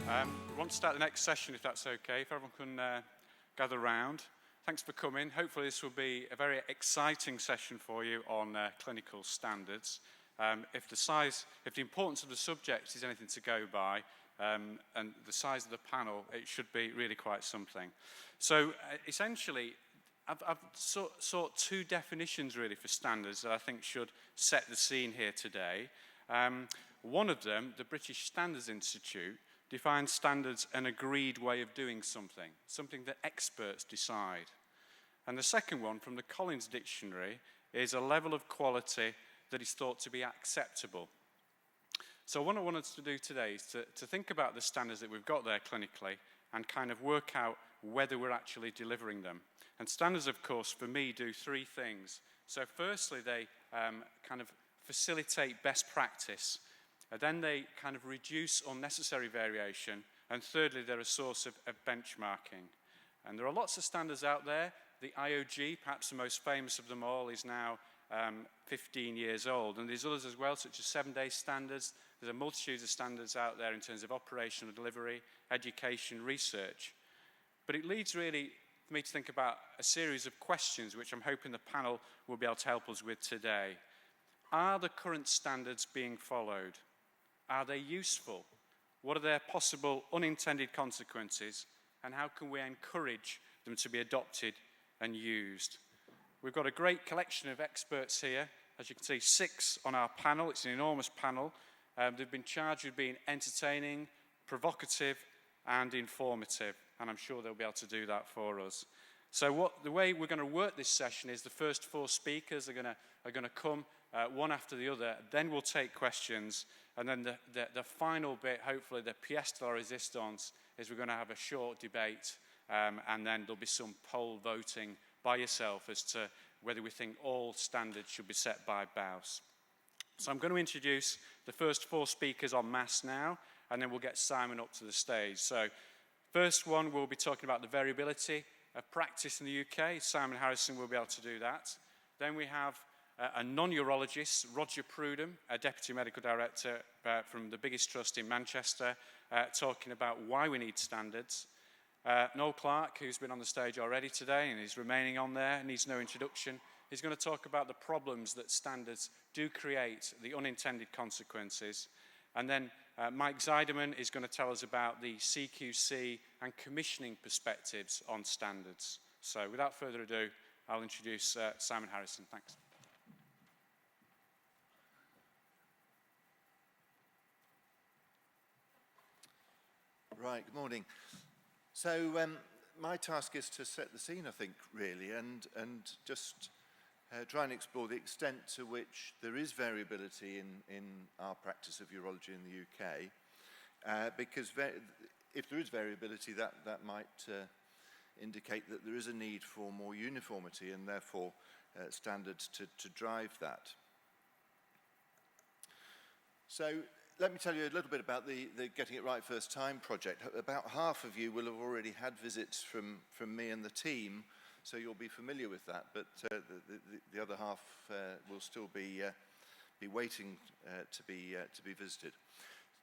We want to start the next session, if that's okay, if everyone can gather round. Thanks for coming. Hopefully this will be a very exciting session for you on clinical standards. If the importance of the subject is anything to go by, and the size of the panel, it should be really quite something. So essentially, I've sought two definitions really for standards that I think should set the scene here today. One of them, the British Standards Institute, defines standards an agreed way of doing something, something that experts decide. And the second one, from the Collins Dictionary, is a level of quality that is thought to be acceptable. So what I want us to do today is to think about the standards that we've got there clinically and kind of work out whether we're actually delivering them. And standards, of course, for me, do three things. So firstly, they kind of facilitate best practice. Then they kind of reduce unnecessary variation. And thirdly, they're a source of benchmarking. And there are lots of standards out there. The IOG, perhaps the most famous of them all, is now 15 years old. And there's others as well, such as 7-day standards. There's a multitude of standards out there in terms of operational delivery, education, research. But it leads really for me to think about a series of questions which I'm hoping the panel will be able to help us with today. Are the current standards being followed? Are they useful? What are their possible unintended consequences? And how can we encourage them to be adopted and used? We've got a great collection of experts here. As you can see, 6 on our panel. It's an enormous panel. They've been charged with being entertaining, provocative, and informative. And I'm sure they'll be able to do that for us. So the way we're going to work this session is the first 4 speakers are going to come one after the other. Then we'll take questions. And then the final bit, hopefully the pièce de la résistance, is we're going to have a short debate. And then there'll be some poll voting by yourself as to whether we think all standards should be set by BAUS. So I'm going to introduce the first 4 speakers en masse now, and then we'll get Simon up to the stage. So first one, we'll be talking about the variability of practice in the UK. Simon Harrison will be able to do that. Then we have a non-urologist, Roger Prudham, a Deputy Medical Director from the biggest trust in Manchester, talking about why we need standards. Noel Clark, who's been on the stage already today and is remaining on there, needs no introduction. He's going to talk about the problems that standards do create, the unintended consequences. And then Mike Zeiderman is going to tell us about the CQC and commissioning perspectives on standards. So without further ado, I'll introduce Simon Harrison. Thanks. Right, good morning. So my task is to set the scene, I think, really, and just try and explore the extent to which there is variability in our practice of urology in the UK, because if there is variability, that might indicate that there is a need for more uniformity and therefore standards to drive that. So let me tell you a little bit about the Getting It Right First Time project. About half of you will have already had visits from me and the team, so you'll be familiar with that, but the other half will still be waiting to be visited.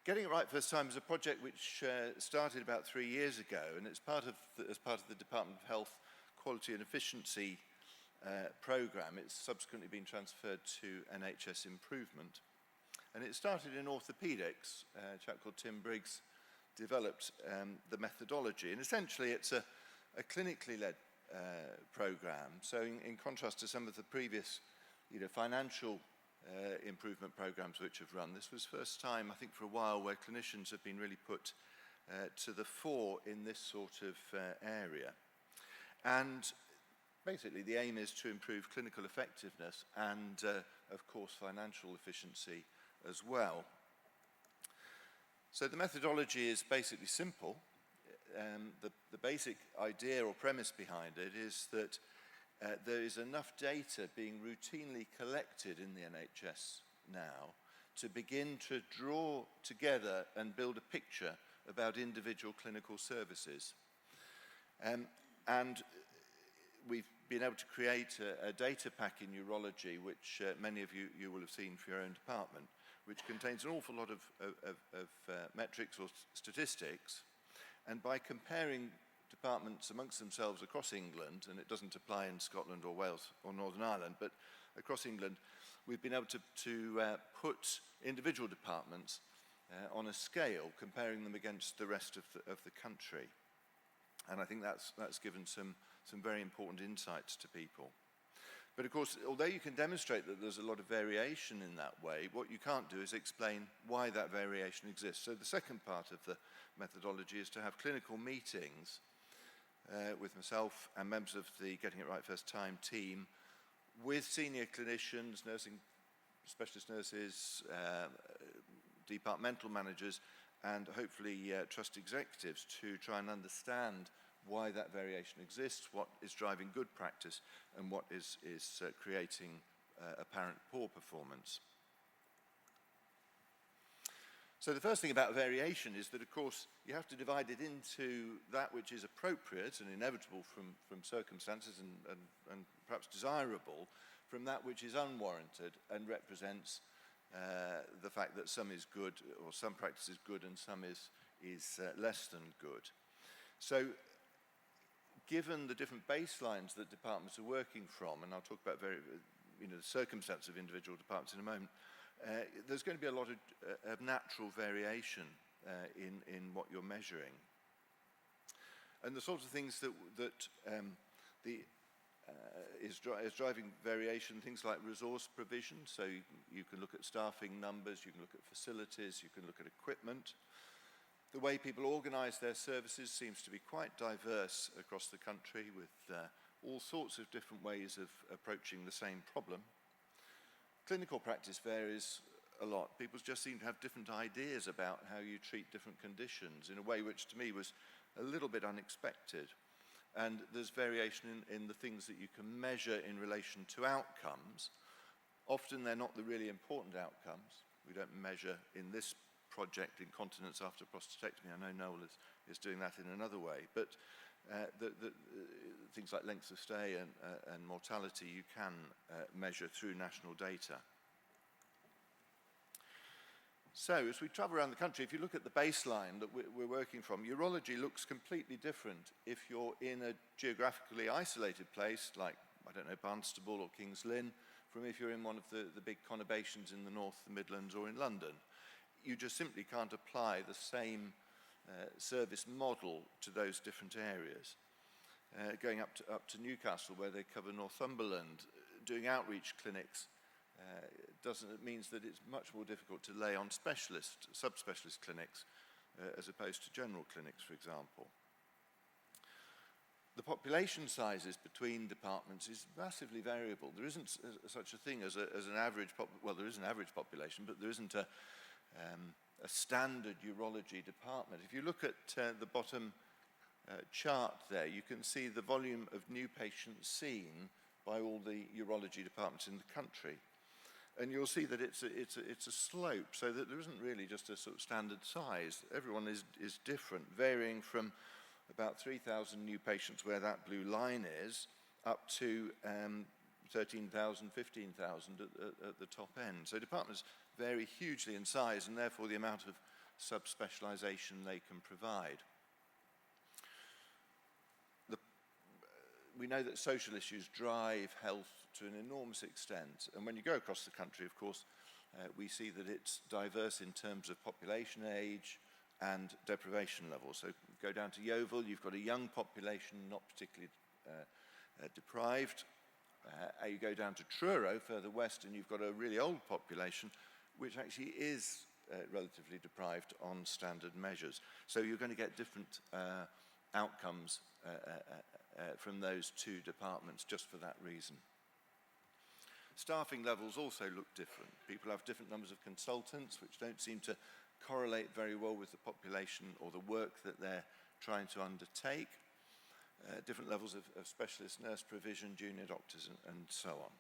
Getting It Right First Time is a project which started about 3 years ago, and it's as part of the Department of Health Quality and Efficiency programme. It's subsequently been transferred to NHS Improvement. And it started in orthopedics. A chap called Tim Briggs developed the methodology. And essentially, it's a clinically led programme. So in contrast to some of the previous financial improvement programmes which have run, this was first time, I think, for a while where clinicians have been really put to the fore in this sort of area. And basically, the aim is to improve clinical effectiveness and, of course, financial efficiency as well. So the methodology is basically simple. The basic idea or premise behind it is that there is enough data being routinely collected in the NHS now to begin to draw together and build a picture about individual clinical services. And we've been able to create a data pack in urology, which many of you will have seen for your own department, which contains an awful lot of metrics or statistics, and by comparing departments amongst themselves across England, and it doesn't apply in Scotland or Wales or Northern Ireland, but across England, we've been able to put individual departments on a scale, comparing them against the rest of the country. And I think that's given some very important insights to people. But of course, although you can demonstrate that there's a lot of variation in that way, what you can't do is explain why that variation exists. So the second part of the methodology is to have clinical meetings with myself and members of the Getting It Right First Time team, with senior clinicians, nursing specialist nurses, departmental managers, and hopefully trust executives, to try and understand why that variation exists, what is driving good practice, and what is creating apparent poor performance. So the first thing about variation is that, of course, you have to divide it into that which is appropriate and inevitable from circumstances and perhaps desirable, from that which is unwarranted and represents the fact that some is good, or some practice is good and some is less than good. So given the different baselines that departments are working from, and I'll talk about the circumstance of individual departments in a moment, there's going to be a lot of natural variation in what you're measuring. And the sorts of things that is driving variation, things like resource provision. So you can look at staffing numbers, you can look at facilities, you can look at equipment. The way people organise their services seems to be quite diverse across the country, with all sorts of different ways of approaching the same problem. Clinical practice varies a lot. People just seem to have different ideas about how you treat different conditions in a way which to me was a little bit unexpected. And there's variation in the things that you can measure in relation to outcomes. Often they're not the really important outcomes. We don't measure in this project incontinence after prostatectomy. I know Noel is doing that in another way. But the things like length of stay and mortality you can measure through national data. So as we travel around the country, if you look at the baseline that we're working from, urology looks completely different if you're in a geographically isolated place like, I don't know, Barnstable or Kings Lynn, from if you're in one of the big conurbations in the North, the Midlands, or in London. You just simply can't apply the same service model to those different areas. Going up to Newcastle, where they cover Northumberland, doing outreach clinics, means that it's much more difficult to lay on subspecialist clinics as opposed to general clinics, for example. The population sizes between departments is massively variable. There isn't such a thing as an average there is an average population, but there isn't a standard urology department. If you look at the bottom chart there, you can see the volume of new patients seen by all the urology departments in the country. And you'll see that it's a slope, so that there isn't really just a sort of standard size. Everyone is different, varying from about 3,000 new patients, where that blue line is, up to 13,000, 15,000 at the top end. So departments vary hugely in size, and therefore the amount of subspecialization they can provide. We know that social issues drive health to an enormous extent, and when you go across the country, of course, we see that it's diverse in terms of population age and deprivation levels. So go down to Yeovil, you've got a young population, not particularly deprived. You go down to Truro, further west, and you've got a really old population, which actually is relatively deprived on standard measures. So you're going to get different outcomes from those two departments just for that reason. Staffing levels also look different. People have different numbers of consultants, which don't seem to correlate very well with the population or the work that they're trying to undertake. Different levels of specialist nurse provision, junior doctors, and so on.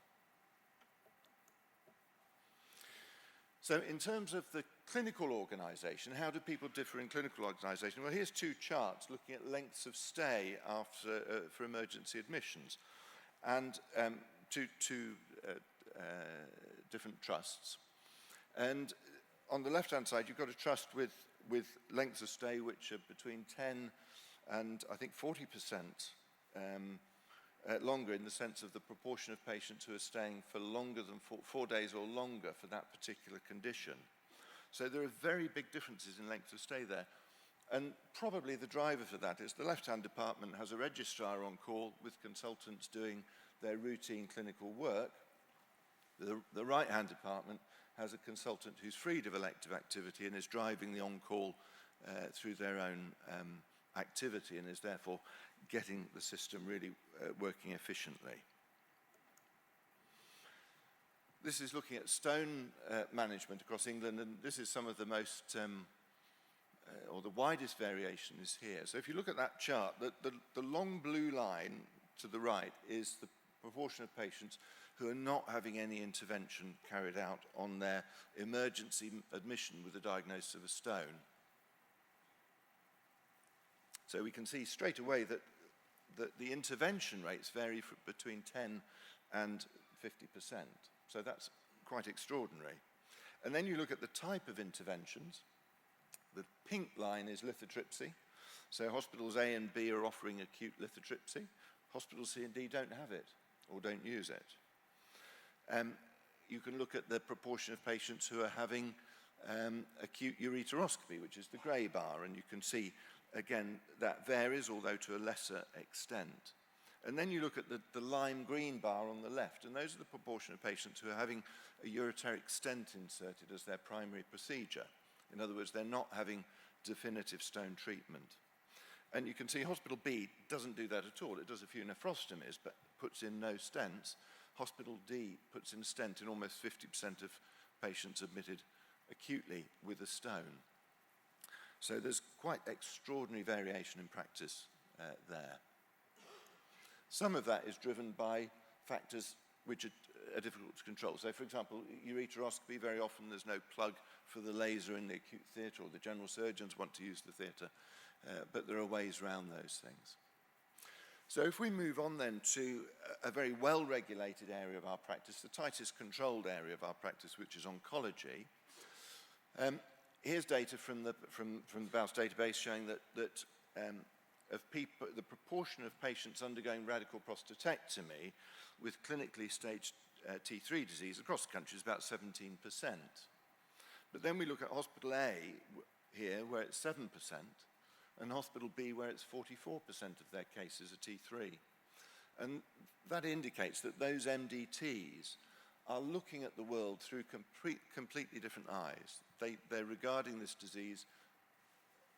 So in terms of the clinical organisation, how do people differ in clinical organisation? Well, here's two charts looking at lengths of stay for emergency admissions, and two different trusts. And on the left-hand side, you've got a trust with lengths of stay which are between 10 and I think 40% longer, in the sense of the proportion of patients who are staying for longer than 4 days or longer for that particular condition. So there are very big differences in length of stay there. And probably the driver for that is the left-hand department has a registrar on call with consultants doing their routine clinical work. The right-hand department has a consultant who's freed of elective activity and is driving the on-call through their own activity, and is therefore getting the system really working efficiently. This is looking at stone management across England, and this is some of the most, or the widest variation is here. So if you look at that chart, the long blue line to the right is the proportion of patients who are not having any intervention carried out on their emergency admission with a diagnosis of a stone. So we can see straight away that the intervention rates vary between 10 and 50%. So that's quite extraordinary. And then you look at the type of interventions. The pink line is lithotripsy. So hospitals A and B are offering acute lithotripsy. Hospitals C and D don't have it or don't use it. You can look at the proportion of patients who are having acute ureteroscopy, which is the grey bar, and you can see, again, that varies, although to a lesser extent. And then you look at the lime green bar on the left, and those are the proportion of patients who are having a ureteric stent inserted as their primary procedure. In other words, they're not having definitive stone treatment. And you can see Hospital B doesn't do that at all. It does a few nephrostomies, but puts in no stents. Hospital D puts in a stent in almost 50% of patients admitted acutely with a stone. So there's quite extraordinary variation in practice there. Some of that is driven by factors which are difficult to control. So for example, ureteroscopy, very often there's no plug for the laser in the acute theatre, or the general surgeons want to use the theatre, but there are ways around those things. So if we move on then to a very well-regulated area of our practice, the tightest controlled area of our practice, which is oncology, here's data from the BAUS database showing that of people, the proportion of patients undergoing radical prostatectomy with clinically staged T3 disease across the country is about 17%. But then we look at Hospital A here, where it's 7%, and Hospital B, where it's 44% of their cases are T3. And that indicates that those MDTs are looking at the world through completely different eyes. They're regarding this disease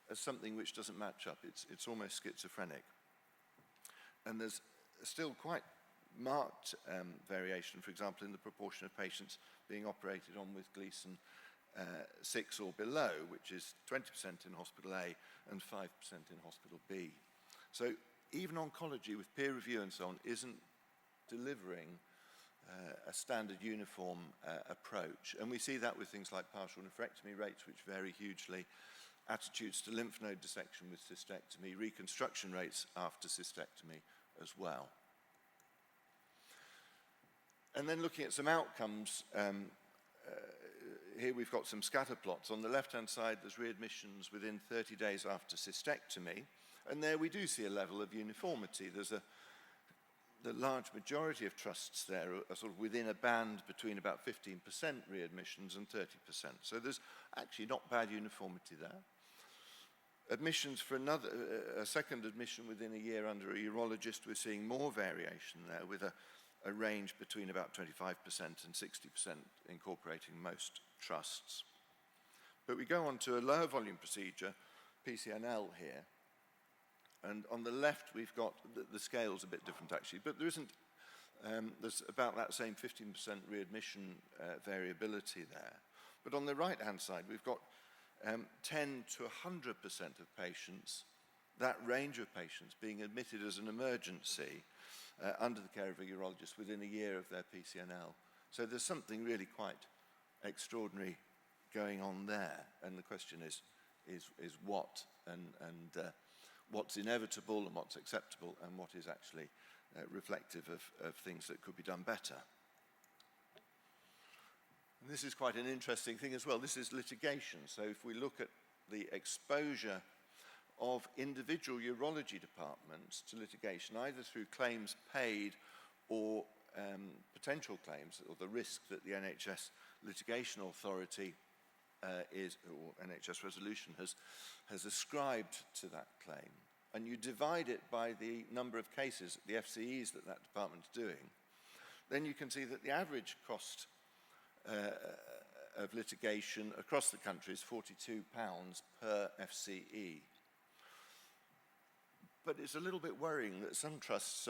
as something which doesn't match up. It's almost schizophrenic. And there's still quite marked variation, for example, in the proportion of patients being operated on with Gleason 6 or below, which is 20% in Hospital A and 5% in Hospital B. So even oncology with peer review and so on isn't delivering a standard uniform approach. And we see that with things like partial nephrectomy rates, which vary hugely, attitudes to lymph node dissection with cystectomy, reconstruction rates after cystectomy as well. And then looking at some outcomes, here we've got some scatter plots. On the left-hand side, there's readmissions within 30 days after cystectomy, and there we do see a level of uniformity. The large majority of trusts there are sort of within a band between about 15% readmissions and 30%. So there's actually not bad uniformity there. Admissions for a second admission within a year under a urologist, we're seeing more variation there, with a range between about 25% and 60% incorporating most trusts. But we go on to a lower volume procedure, PCNL here, and on the left we've got, the scale's a bit different actually, but there isn't, there's about that same 15% readmission variability there. But on the right hand side we've got 10 to 100% of patients, that range of patients being admitted as an emergency under the care of a urologist within a year of their PCNL. So there's something really quite extraordinary going on there, and the question is what, and what's inevitable and what's acceptable and what is actually reflective of things that could be done better. This is quite an interesting thing as well. This is litigation. So if we look at the exposure of individual urology departments to litigation, either through claims paid or potential claims, or the risk that the NHS litigation authority or NHS resolution has ascribed to that claim, and you divide it by the number of cases, the FCEs that department's doing, then you can see that the average cost of litigation across the country is £42 per FCE. But it's a little bit worrying that some trusts,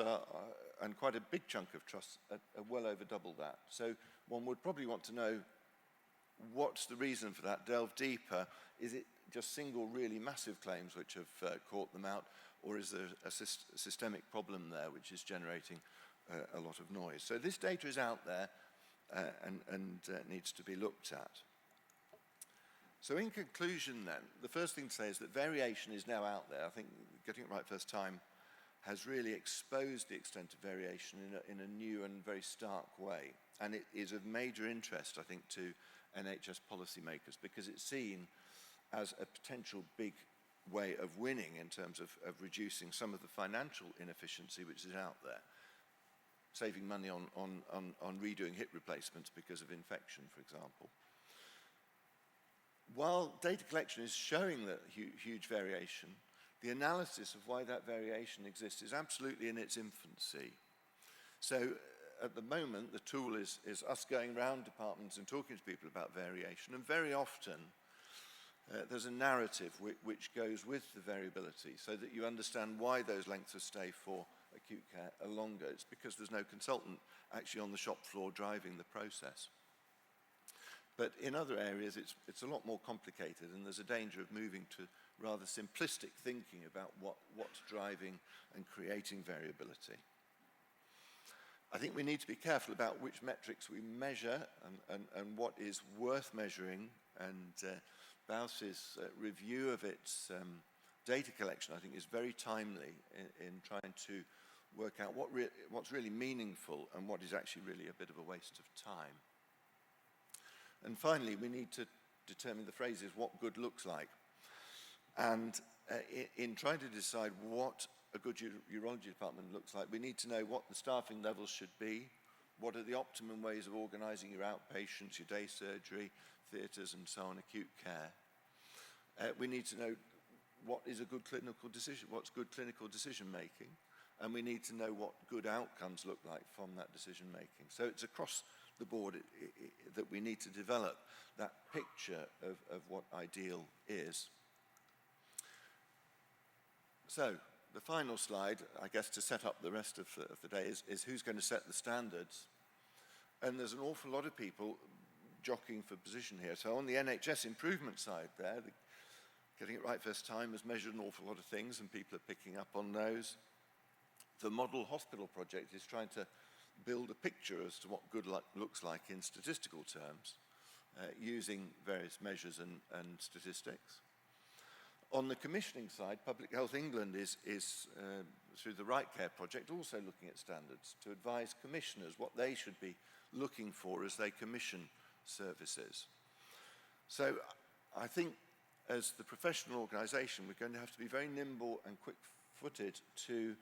and quite a big chunk of trusts, are well over double that. So one would probably want to know what's the reason for that, delve deeper. Is it just single really massive claims which have caught them out, or is there a systemic problem there which is generating a lot of noise? So this data is out there and needs to be looked at. So in conclusion then, the first thing to say is that variation is now out there. I think getting it right first time has really exposed the extent of variation in a new and very stark way. And it is of major interest, I think, to NHS policymakers, because it's seen as a potential big way of winning in terms of reducing some of the financial inefficiency which is out there, saving money on redoing hip replacements because of infection, for example. While data collection is showing that huge variation, the analysis of why that variation exists is absolutely in its infancy. So at the moment, the tool is us going around departments and talking to people about variation, and very often there's a narrative which goes with the variability so that you understand why those lengths of stay for acute care are longer. It's because there's no consultant actually on the shop floor driving the process. But in other areas, it's a lot more complicated, and there's a danger of moving to rather simplistic thinking about what's driving and creating variability. I think we need to be careful about which metrics we measure and what is worth measuring, and BAUS's review of its data collection, I think, is very timely in trying to work out what's really meaningful and what is actually really a bit of a waste of time. And finally, we need to determine the phrases, what good looks like. And in trying to decide what a good urology department looks like, we need to know what the staffing levels should be, what are the optimum ways of organising your outpatients, your day surgery, theatres and so on, acute care. We need to know what is a good clinical decision, what's good clinical decision making, and we need to know what good outcomes look like from that decision making. So it's across the board that we need to develop that picture of what ideal is. So the final slide, I guess, to set up the rest of the day is who's going to set the standards. And there's an awful lot of people jockeying for position here. So on the NHS improvement side there, getting it right first time has measured an awful lot of things, and people are picking up on those. The Model Hospital Project is trying to build a picture as to what good looks like in statistical terms, using various measures and statistics. On the commissioning side, Public Health England is through the Right Care Project, also looking at standards to advise commissioners what they should be looking for as they commission services. So I think as the professional organisation, we're going to have to be very nimble and quick-footed to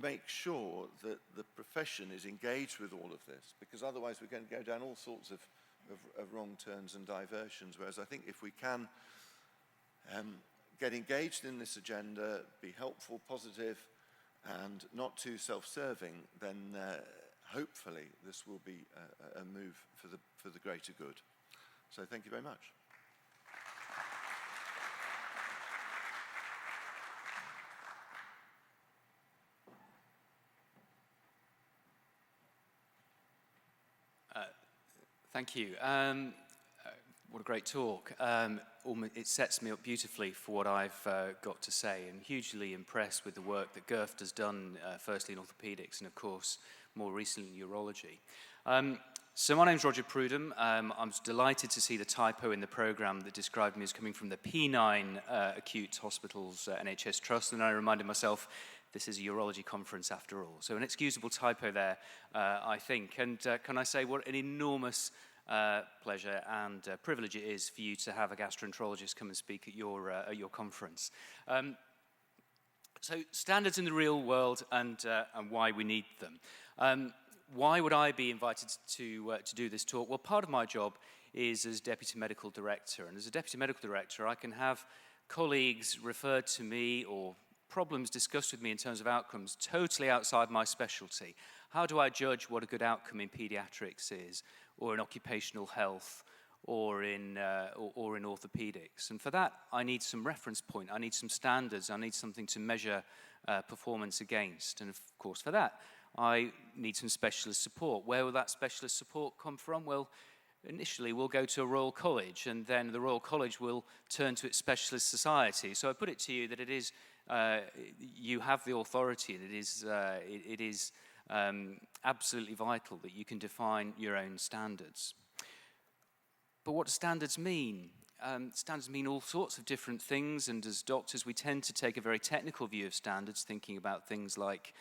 make sure that the profession is engaged with all of this, because otherwise we're going to go down all sorts of wrong turns and diversions, whereas I think if we can get engaged in this agenda, be helpful, positive, and not too self-serving, then hopefully this will be a move for the greater good. So thank you very much. Thank you. What a great talk. It sets me up beautifully for what I've got to say, and hugely impressed with the work that GERF has done, firstly in orthopedics and, of course, more recently in urology. So my name's Roger Prudham. I'm delighted to see the typo in the programme that described me as coming from the P9 Acute Hospitals NHS Trust, and I reminded myself this is a urology conference after all. So an excusable typo there, I think. And can I say what an enormous pleasure and privilege it is for you to have a gastroenterologist come and speak at your conference. So standards in the real world and why we need them. Why would I be invited to do this talk? Well, part of my job is as Deputy Medical Director. And as a Deputy Medical Director, I can have colleagues referred to me or problems discussed with me in terms of outcomes totally outside my specialty. How do I judge what a good outcome in pediatrics is, or in occupational health, or in orthopedics? And for that, I need some reference point. I need some standards. I need something to measure performance against. And of course, for that, I need some specialist support. Where will that specialist support come from? Well, initially, we'll go to a Royal College, and then the Royal College will turn to its specialist society. So I put it to you that it is, you have the authority, and it is absolutely vital that you can define your own standards. But what do standards mean? Standards mean all sorts of different things, and as doctors, we tend to take a very technical view of standards, thinking about things like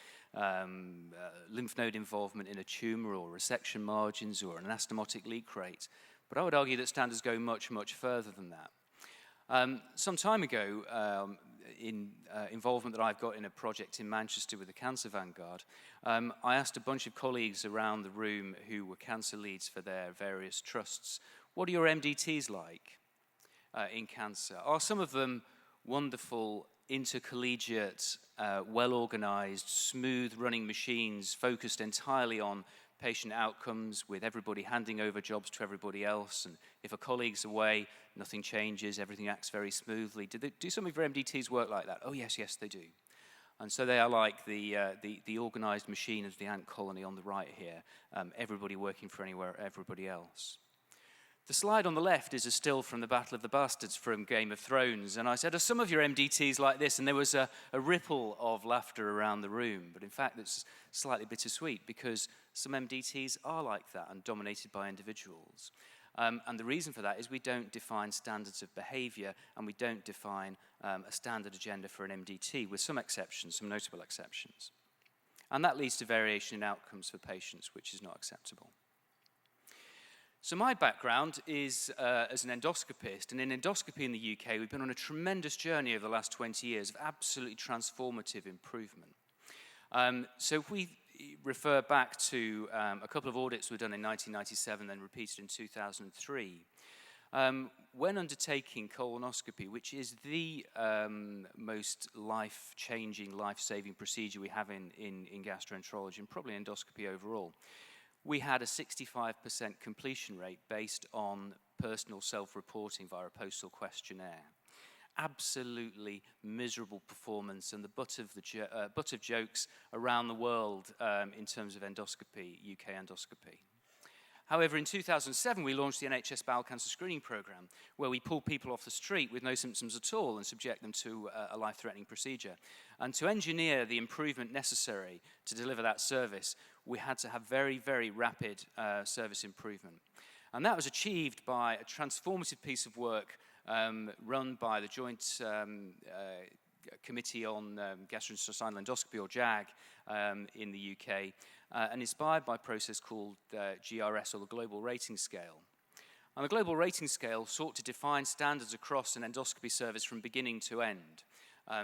lymph node involvement in a tumor, or resection margins, or an anastomotic leak rate. But I would argue that standards go much, much further than that. Some time ago, in involvement that I've got in a project in Manchester with the Cancer Vanguard, I asked a bunch of colleagues around the room who were cancer leads for their various trusts, what are your MDTs like in cancer? Are some of them wonderful, intercollegiate, well-organized, smooth-running machines focused entirely on patient outcomes, with everybody handing over jobs to everybody else, and if a colleague's away, nothing changes, everything acts very smoothly? Do some of your MDTs work like that? Oh, yes, they do. And so they are like the organized machine of the ant colony on the right here, everybody working for everybody else. The slide on the left is a still from the Battle of the Bastards from Game of Thrones, and I said, are some of your MDTs like this? And there was a ripple of laughter around the room, but in fact it's slightly bittersweet, because some MDTs are like that and dominated by individuals. And the reason for that is we don't define standards of behavior, and we don't define a standard agenda for an MDT, with some exceptions, some notable exceptions. And that leads to variation in outcomes for patients, which is not acceptable. So my background is as an endoscopist, and in endoscopy in the UK, we've been on a tremendous journey over the last 20 years of absolutely transformative improvement. So if we refer back to a couple of audits were done in 1997, then repeated in 2003, when undertaking colonoscopy, which is the most life-changing, life-saving procedure we have in gastroenterology, and probably endoscopy overall, we had a 65% completion rate based on personal self-reporting via a postal questionnaire. Absolutely miserable performance, and the butt of jokes around the world in terms of endoscopy, UK endoscopy. However, in 2007, we launched the NHS bowel cancer screening program, where we pull people off the street with no symptoms at all and subject them to a life-threatening procedure. And to engineer the improvement necessary to deliver that service, we had to have very, very rapid service improvement. And that was achieved by a transformative piece of work run by the Joint Committee on Gastrointestinal Endoscopy, or JAG, in the UK, and inspired by a process called GRS, or the Global Rating Scale. And the Global Rating Scale sought to define standards across an endoscopy service from beginning to end,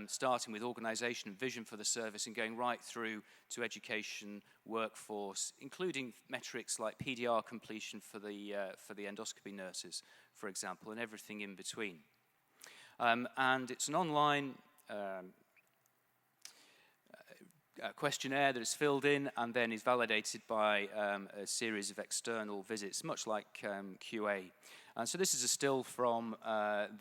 starting with organisation and vision for the service and going right through to education, workforce, including metrics like PDR completion for the endoscopy nurses, for example, and everything in between. And it's an online questionnaire that is filled in and then is validated by a series of external visits, much like QA. And so this is a still from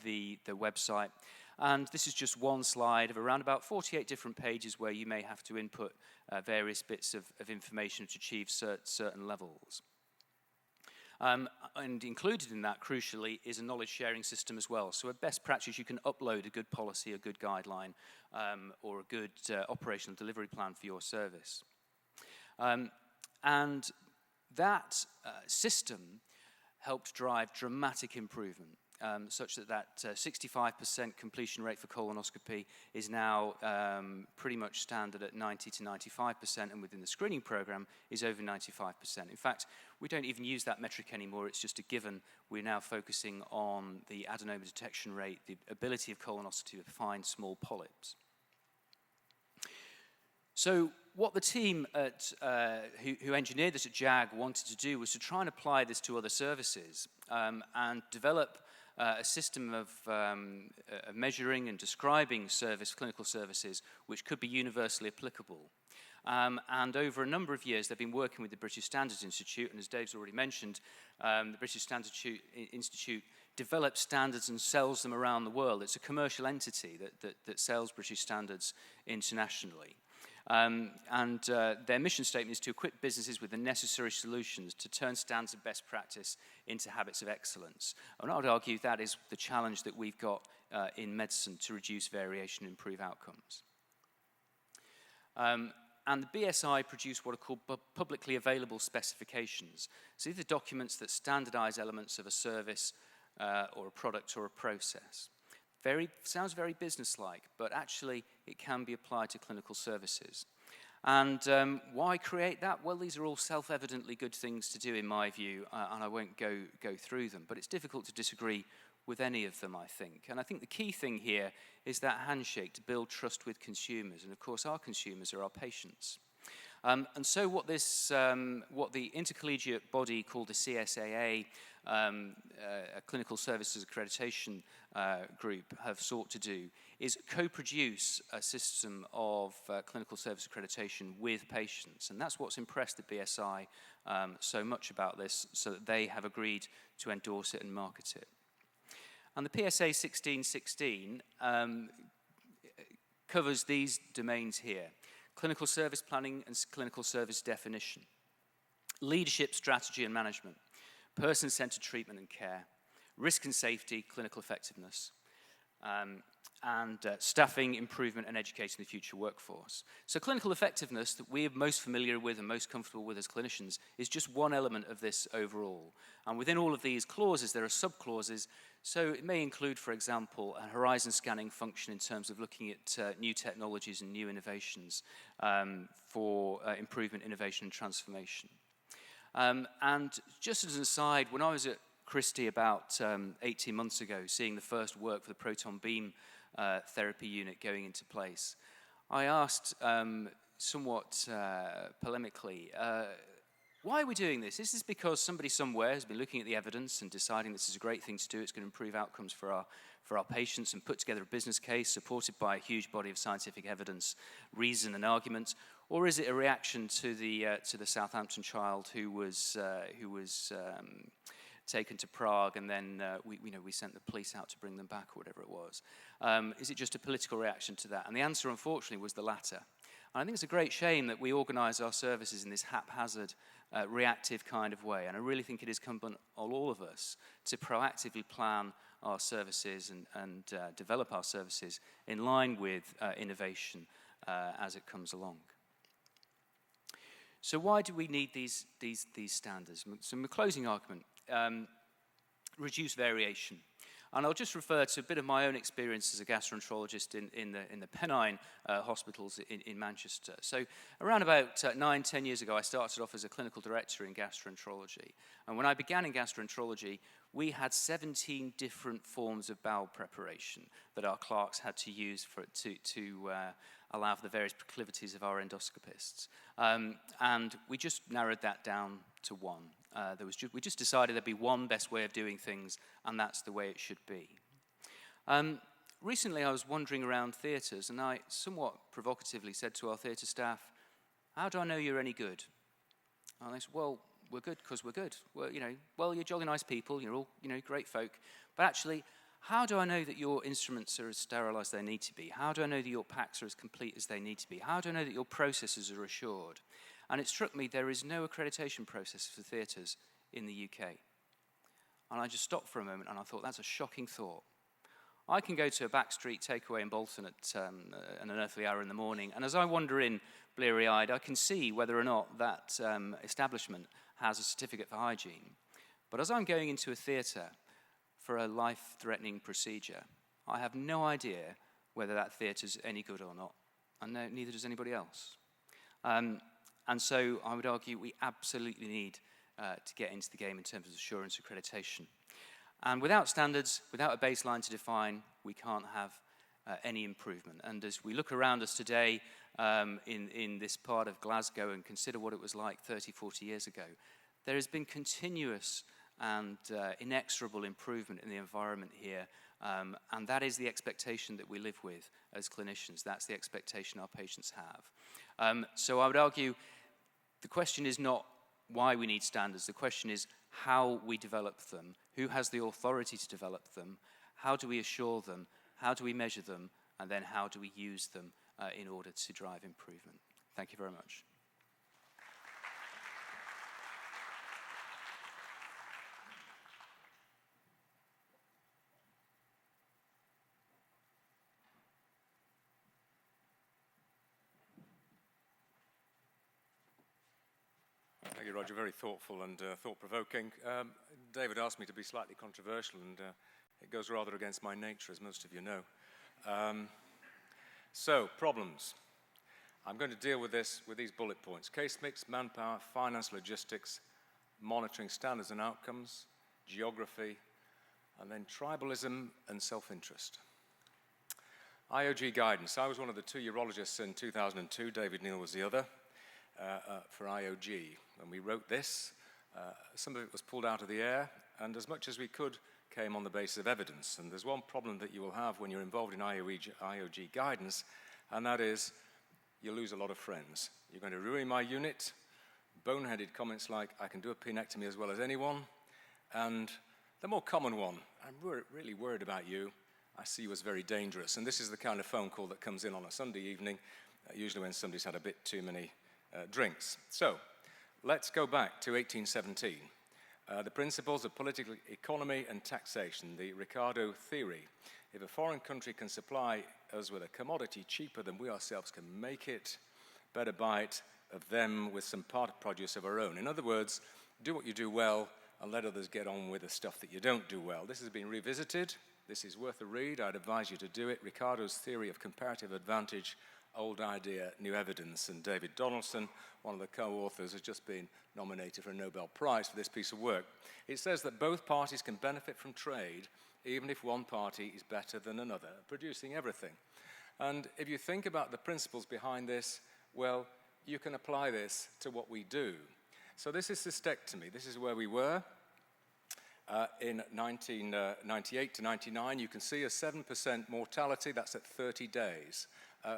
the website. And this is just one slide of around about 48 different pages where you may have to input various bits of information to achieve certain levels. And included in that, crucially, is a knowledge sharing system as well. So a best practice, you can upload a good policy, a good guideline, or a good operational delivery plan for your service. And that system helped drive dramatic improvement. such that 65% completion rate for colonoscopy is now pretty much standard at 90 to 95%, and within the screening program is over 95%. In fact, we don't even use that metric anymore. It's just a given. We're now focusing on the adenoma detection rate, the ability of colonoscopy to find small polyps. So what the team at, who engineered this at JAG wanted to do was to try and apply this to other services and develop a system of measuring and describing clinical services which could be universally applicable. And over a number of years, they've been working with the British Standards Institute, and as Dave's already mentioned, the British Standards Institute develops standards and sells them around the world. It's a commercial entity that sells British standards internationally. Their mission statement is to equip businesses with the necessary solutions to turn standards of best practice into habits of excellence. And I would argue that is the challenge that we've got in medicine to reduce variation and improve outcomes. And the BSI produce what are called publicly available specifications. So these are documents that standardize elements of a service or a product or a process. Sounds very business-like, but actually it can be applied to clinical services. And why create that? Well, these are all self-evidently good things to do in my view, and I won't go through them, but it's difficult to disagree with any of them, I think. And I think the key thing here is that handshake to build trust with consumers, and of course our consumers are our patients. And so what the intercollegiate body called the CSAA, a clinical services accreditation group, have sought to do is co-produce a system of clinical service accreditation with patients. And that's what's impressed the BSI so much about this, so that they have agreed to endorse it and market it. And the PSA 1616 covers these domains here: clinical service planning and clinical service definition, leadership, strategy and management, person-centered treatment and care, risk and safety, clinical effectiveness, and staffing, improvement and educating the future workforce. So clinical effectiveness, that we are most familiar with and most comfortable with as clinicians, is just one element of this overall. And within all of these clauses, there are sub-clauses. So it may include, for example, a horizon scanning function in terms of looking at new technologies and new innovations for improvement, innovation and transformation. And just as an aside, when I was at Christie about 18 months ago, seeing the first work for the proton beam therapy unit going into place, I asked somewhat polemically, why are we doing this? Is this because somebody somewhere has been looking at the evidence and deciding this is a great thing to do, it's going to improve outcomes for our patients, and put together a business case supported by a huge body of scientific evidence, reason and argument? Or is it a reaction to the Southampton child who was taken to Prague, and then we sent the police out to bring them back, or whatever it was? Is it just a political reaction to that? And the answer, unfortunately, was the latter. And I think it's a great shame that we organise our services in this haphazard, reactive kind of way. And I really think it is incumbent on all of us to proactively plan our services and develop our services in line with innovation as it comes along. So why do we need these standards? So my closing argument, reduce variation. And I'll just refer to a bit of my own experience as a gastroenterologist in the Pennine hospitals in Manchester. So around about 9-10 years ago, I started off as a clinical director in gastroenterology. And when I began in gastroenterology, we had 17 different forms of bowel preparation that our clerks had to use to allow for the various proclivities of our endoscopists. And we just narrowed that down to one. We just decided there'd be one best way of doing things, and that's the way it should be. Recently, I was wandering around theatres, and I somewhat provocatively said to our theatre staff, "How do I know you're any good?" And they said, "Well, we're good because we're good. Well, you're jolly nice people. You're all, great folk. But actually, how do I know that your instruments are as sterile as they need to be? How do I know that your packs are as complete as they need to be? How do I know that your processes are assured?" And it struck me there is no accreditation process for theatres in the UK. And I just stopped for a moment and I thought, that's a shocking thought. I can go to a backstreet takeaway in Bolton at an unearthly hour in the morning, and as I wander in bleary-eyed, I can see whether or not that establishment has a certificate for hygiene. But as I'm going into a theatre, for a life-threatening procedure, I have no idea whether that theatre's any good or not, and neither does anybody else. And so I would argue we absolutely need to get into the game in terms of assurance accreditation. And without standards, without a baseline to define, we can't have any improvement. And as we look around us today in this part of Glasgow and consider what it was like 30, 40 years ago, there has been continuous and inexorable improvement in the environment here. And that is the expectation that we live with as clinicians. That's the expectation our patients have. So I would argue the question is not why we need standards. The question is how we develop them, who has the authority to develop them, how do we assure them, how do we measure them, and then how do we use them in order to drive improvement. Thank you very much. Thank you, Roger. Very thoughtful and thought-provoking. David asked me to be slightly controversial, and it goes rather against my nature, as most of you know. So, problems. I'm going to deal with this with these bullet points. Case mix, manpower, finance, logistics, monitoring standards and outcomes, geography, and then tribalism and self-interest. IOG guidance. I was one of the 2 urologists in 2002. David Neal was the other. For IOG. When we wrote this, some of it was pulled out of the air, and as much as we could came on the basis of evidence. And there's one problem that you will have when you're involved in IOG guidance, and that is you lose a lot of friends. You're going to ruin my unit. Boneheaded comments like, I can do a penectomy as well as anyone. And the more common one, I'm really worried about you. I see you as very dangerous. And this is the kind of phone call that comes in on a Sunday evening, usually when somebody's had a bit too many drinks. So, let's go back to 1817. The principles of political economy and taxation, the Ricardo Theory. If a foreign country can supply us with a commodity cheaper than we ourselves can make it, better buy it of them with some part of produce of our own. In other words, do what you do well and let others get on with the stuff that you don't do well. This has been revisited. This is worth a read. I'd advise you to do it. Ricardo's Theory of Comparative Advantage, Old Idea, New Evidence, and David Donaldson, one of the co-authors, has just been nominated for a Nobel Prize for this piece of work. It says that both parties can benefit from trade, even if one party is better than another, producing everything. And if you think about the principles behind this, well, you can apply this to what we do. So this is cystectomy. This is where we were. In 1998 to 99, you can see a 7% mortality. That's at 30 days.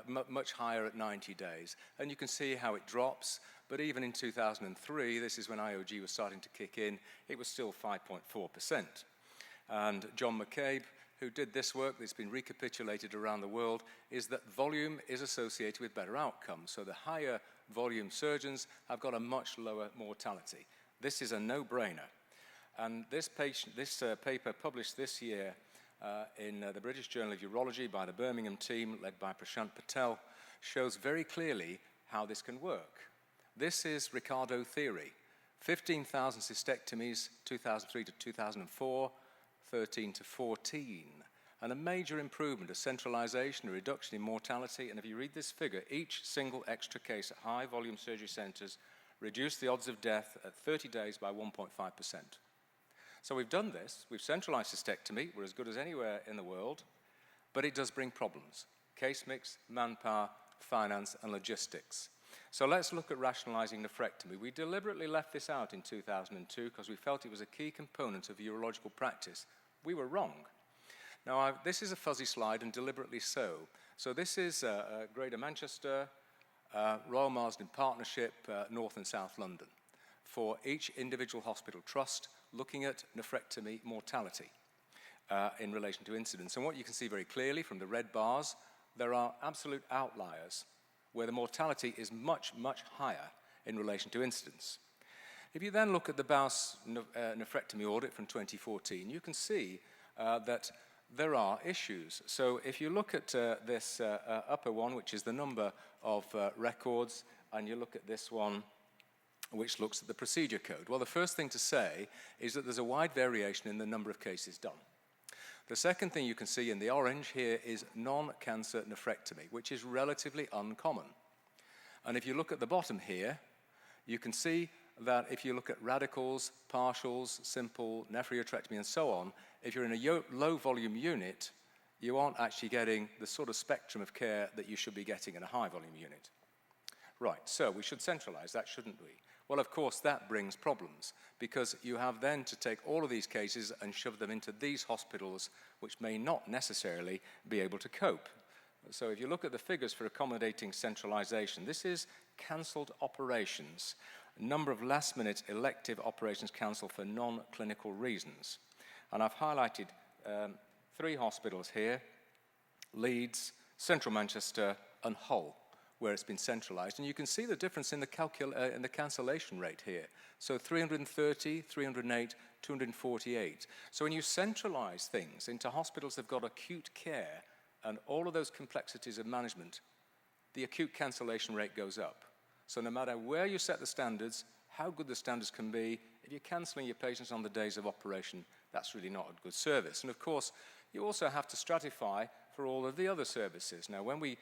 Much higher at 90 days. And you can see how it drops, but even in 2003, this is when IOG was starting to kick in, it was still 5.4%. And John McCabe, who did this work that's been recapitulated around the world, is that volume is associated with better outcomes. So the higher volume surgeons have got a much lower mortality. This is a no-brainer. And this paper published this year in the British Journal of Urology by the Birmingham team, led by Prashant Patel, shows very clearly how this can work. This is Ricardo Theory. 15,000 cystectomies, 2003 to 2004, 13 to 14. And a major improvement, a centralization, a reduction in mortality. And if you read this figure, each single extra case at high volume surgery centers reduced the odds of death at 30 days by 1.5%. So we've done this, we've centralized cystectomy, we're as good as anywhere in the world, but it does bring problems. Case mix, manpower, finance, and logistics. So let's look at rationalizing nephrectomy. We deliberately left this out in 2002 because we felt it was a key component of urological practice. We were wrong. Now, this is a fuzzy slide, and deliberately so. So this is Greater Manchester, Royal Marsden Partnership, North and South London, for each individual hospital trust, looking at nephrectomy mortality in relation to incidence. And what you can see very clearly from the red bars, there are absolute outliers where the mortality is much, much higher in relation to incidence. If you then look at the BAUS nephrectomy audit from 2014, you can see that there are issues. So if you look at this upper one, which is the number of records, and you look at this one, which looks at the procedure code. Well, the first thing to say is that there's a wide variation in the number of cases done. The second thing you can see in the orange here is non-cancer nephrectomy, which is relatively uncommon. And if you look at the bottom here, you can see that if you look at radicals, partials, simple, nephrectomy, and so on, if you're in a low-volume unit, you aren't actually getting the sort of spectrum of care that you should be getting in a high-volume unit. Right, so we should centralize that, shouldn't we? Well, of course, that brings problems, because you have then to take all of these cases and shove them into these hospitals, which may not necessarily be able to cope. So if you look at the figures for accommodating centralization, this is cancelled operations, number of last-minute elective operations cancelled for non-clinical reasons. And I've highlighted 3 hospitals here: Leeds, Central Manchester, and Hull, where it's been centralized. And you can see the difference in the cancellation rate here. So 330, 308, 248. So when you centralize things into hospitals that have got acute care and all of those complexities of management, the acute cancellation rate goes up. So no matter where you set the standards, how good the standards can be, if you're cancelling your patients on the days of operation, that's really not a good service. And of course, you also have to stratify for all of the other services. Now, when we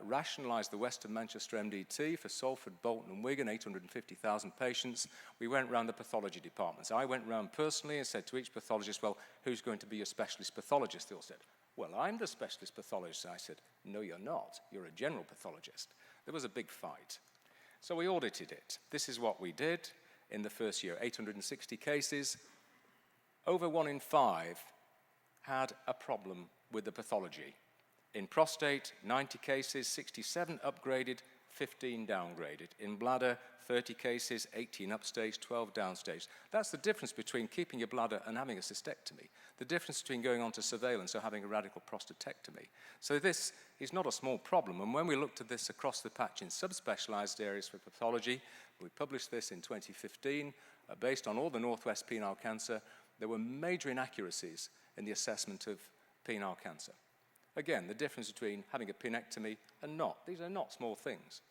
rationalised the Western Manchester MDT for Salford, Bolton and Wigan, 850,000 patients, we went round the pathology departments. I went round personally and said to each pathologist, well, who's going to be your specialist pathologist? They all said, well, I'm the specialist pathologist. I said, no, you're not. You're a general pathologist. There was a big fight. So we audited it. This is what we did in the first year, 860 cases. Over 1 in 5 had a problem with the pathology. In prostate, 90 cases, 67 upgraded, 15 downgraded. In bladder, 30 cases, 18 upstage, 12 downstage. That's the difference between keeping your bladder and having a cystectomy. The difference between going on to surveillance or having a radical prostatectomy. So this is not a small problem. And when we looked at this across the patch in subspecialized areas for pathology, we published this in 2015, based on all the Northwest penile cancer, there were major inaccuracies in the assessment of penile cancer. Again, the difference between having a penectomy and not. These are not small things.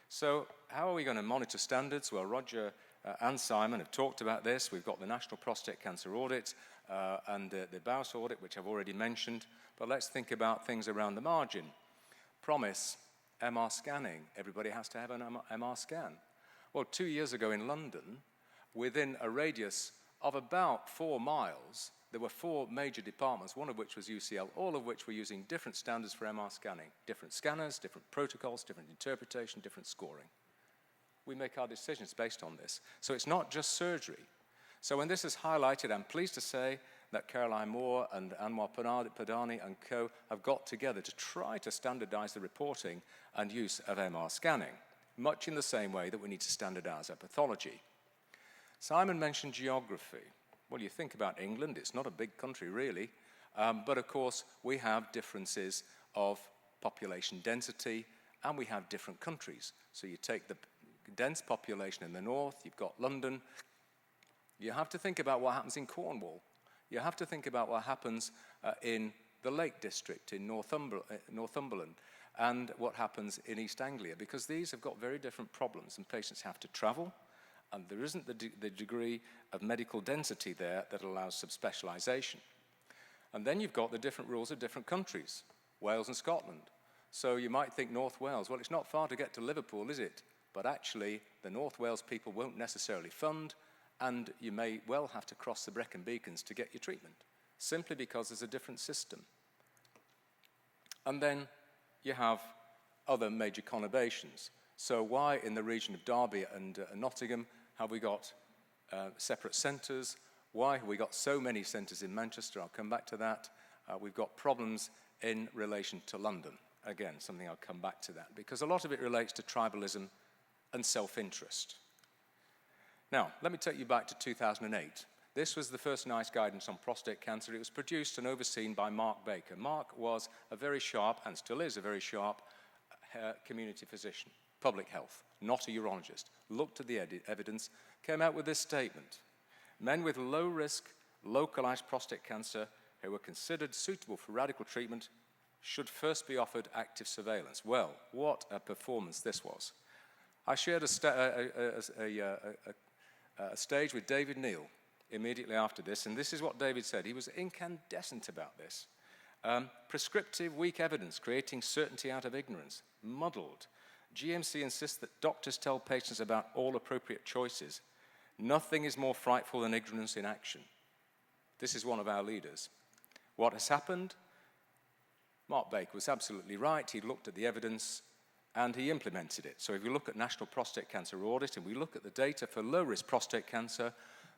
So how are we going to monitor standards? Well, Roger and Simon have talked about this. We've got the National Prostate Cancer Audit and the BAUS Audit, which I've already mentioned. But let's think about things around the margin. Promise, MR scanning. Everybody has to have an MR scan. Well, 2 years ago in London, within a radius of about 4 miles, there were 4 major departments, one of which was UCL, all of which were using different standards for MR scanning. Different scanners, different protocols, different interpretation, different scoring. We make our decisions based on this. So it's not just surgery. So when this is highlighted, I'm pleased to say that Caroline Moore and Anwar Padani and co have got together to try to standardize the reporting and use of MR scanning, much in the same way that we need to standardize our pathology. Simon mentioned geography. Well, you think about England, it's not a big country really, but of course we have differences of population density and we have different countries. So you take the dense population in the north, you've got London, you have to think about what happens in Cornwall, you have to think about what happens in the Lake District in Northumberland and what happens in East Anglia, because these have got very different problems and patients have to travel. And there isn't the degree of medical density there that allows subspecialization. And then you've got the different rules of different countries, Wales and Scotland. So you might think North Wales, well, it's not far to get to Liverpool, is it? But actually, the North Wales people won't necessarily fund, and you may well have to cross the Brecon Beacons to get your treatment, simply because there's a different system. And then you have other major conurbations. So why in the region of Derby and Nottingham have we got separate centres? Why have we got so many centres in Manchester? I'll come back to that. We've got problems in relation to London. Again, something I'll come back to that, because a lot of it relates to tribalism and self-interest. Now, let me take you back to 2008. This was the first NICE guidance on prostate cancer. It was produced and overseen by Mark Baker. Mark was a very sharp, and still is a very sharp, community physician. Public health, not a urologist, looked at the evidence, came out with this statement. Men with low-risk, localized prostate cancer who were considered suitable for radical treatment should first be offered active surveillance. Well, what a performance this was. I shared a stage with David Neal, immediately after this, and this is what David said. He was incandescent about this. Prescriptive, weak evidence, creating certainty out of ignorance, muddled. GMC insists that doctors tell patients about all appropriate choices. Nothing is more frightful than ignorance in action. This is one of our leaders. What has happened? Mark Baker was absolutely right. He looked at the evidence and he implemented it. So if you look at National Prostate Cancer Audit and we look at the data for low-risk prostate cancer,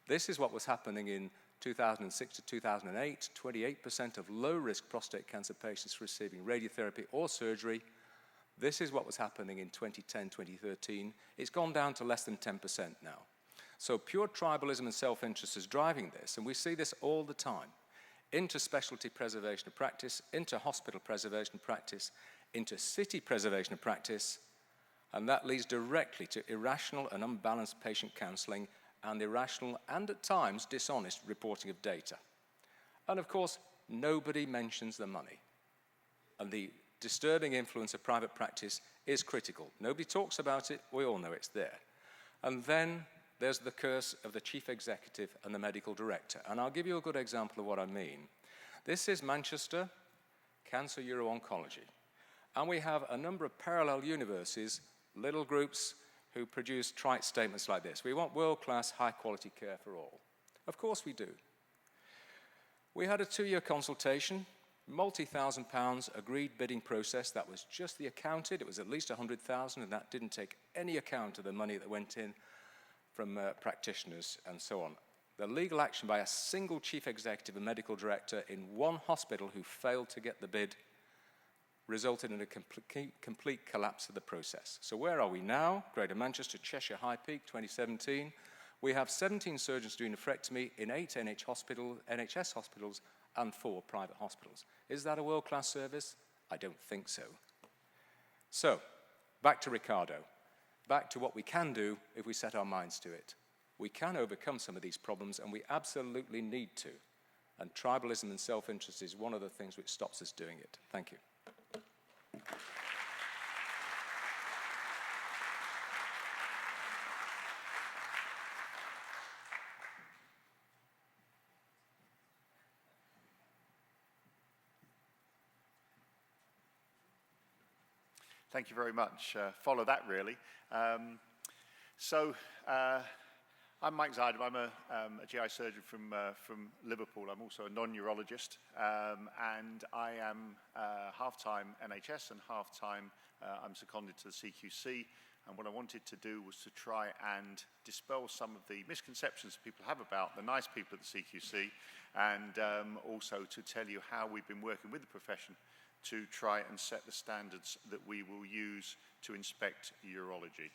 this is what was happening in 2006 to 2008. 28% of low-risk prostate cancer patients receiving radiotherapy or surgery. This is what was happening in 2010, 2013. It's gone down to less than 10% now. So pure tribalism and self-interest is driving this, and we see this all the time. Inter-specialty preservation of practice, inter-hospital preservation of practice, inter-city preservation of practice, and that leads directly to irrational and unbalanced patient counselling and irrational and at times dishonest reporting of data. And of course, nobody mentions the money. And the disturbing influence of private practice is critical. Nobody talks about it, we all know it's there. And then there's the curse of the chief executive and the medical director. And I'll give you a good example of what I mean. This is Manchester Cancer Uro-Oncology. And we have a number of parallel universes, little groups, who produce trite statements like this. We want world-class, high-quality care for all. Of course we do. We had a 2-year consultation, multi-thousand pounds agreed bidding process. That was just the accounted. It was at least 100,000, and that didn't take any account of the money that went in from practitioners and so on. The legal action by a single chief executive and medical director in one hospital who failed to get the bid resulted in a complete collapse of the process. So where are we now? Greater Manchester, Cheshire High Peak, 2017. We have 17 surgeons doing nephrectomy in 8 NHS hospitals and 4 private hospitals. Is that a world-class service? I don't think so. So, back to Ricardo. Back to what we can do if we set our minds to it. We can overcome some of these problems, and we absolutely need to. And tribalism and self-interest is one of the things which stops us doing it. Thank you. Thank you very much. Follow that, really. I'm Mike Zaidem. I'm a GI surgeon from Liverpool. I'm also a non-urologist, and I am half-time NHS and half-time I'm seconded to the CQC. And what I wanted to do was to try and dispel some of the misconceptions people have about the nice people at the CQC, and also to tell you how we've been working with the profession to try and set the standards that we will use to inspect urology.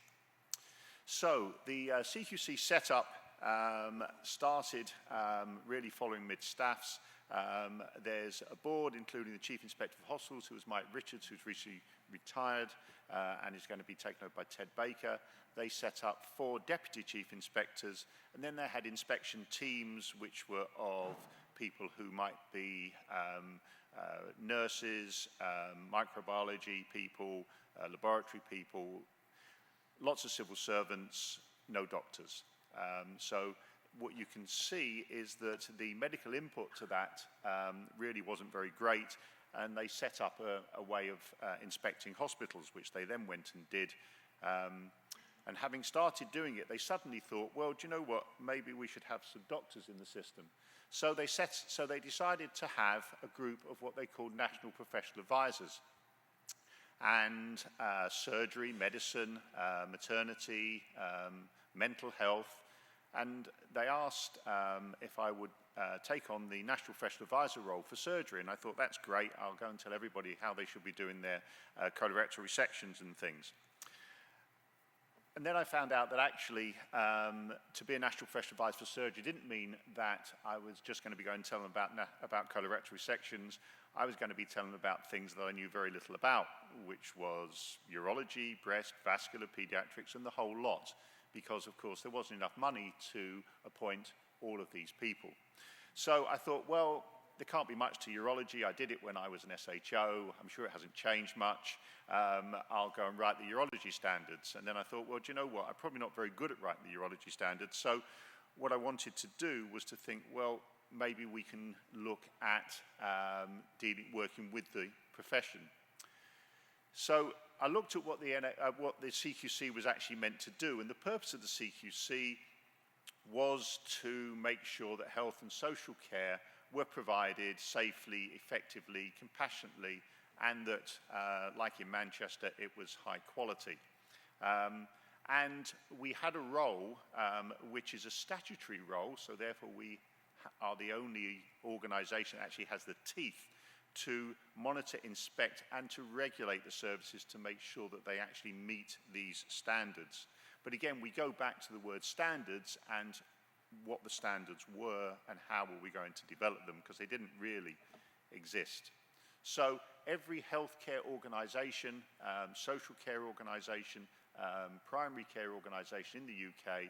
So the CQC setup started really following mid-staffs. There's a board, including the Chief Inspector of Hospitals, who was Mike Richards, who's recently retired and is going to be taken over by Ted Baker. They set up 4 deputy chief inspectors, and then they had inspection teams, which were of people who might be nurses, microbiology people, laboratory people, lots of civil servants, no doctors. So what you can see is that the medical input to that really wasn't very great, and they set up a way of inspecting hospitals, which they then went and did. And having started doing it, they suddenly thought, well, do you know what? Maybe we should have some doctors in the system. So they decided to have a group of what they called national professional advisors. And surgery, medicine, maternity, mental health. And they asked if I would take on the National Professional Advisor role for surgery. And I thought, that's great. I'll go and tell everybody how they should be doing their colorectal resections and things. And then I found out that actually to be a National Professional Advisor for surgery didn't mean that I was just going to be going and telling them about colorectal resections. I was going to be telling them about things that I knew very little about, which was urology, breast, vascular, pediatrics, and the whole lot, because, of course, there wasn't enough money to appoint all of these people. So I thought, well, there can't be much to urology. I did it when I was an SHO. I'm sure it hasn't changed much. I'll go and write the urology standards. And then I thought, well, do you know what? I'm probably not very good at writing the urology standards. So what I wanted to do was to think, well, maybe we can look at working with the profession. So I looked at what the CQC was actually meant to do, and the purpose of the CQC was to make sure that health and social care were provided safely, effectively, compassionately, and that, like in Manchester, it was high quality. And we had a role, which is a statutory role, so therefore we are the only organisation that actually has the teeth to monitor, inspect, and to regulate the services to make sure that they actually meet these standards. But again, we go back to the word standards and what the standards were and how were we going to develop them, because they didn't really exist. So every healthcare organisation, social care organisation, primary care organisation in the UK,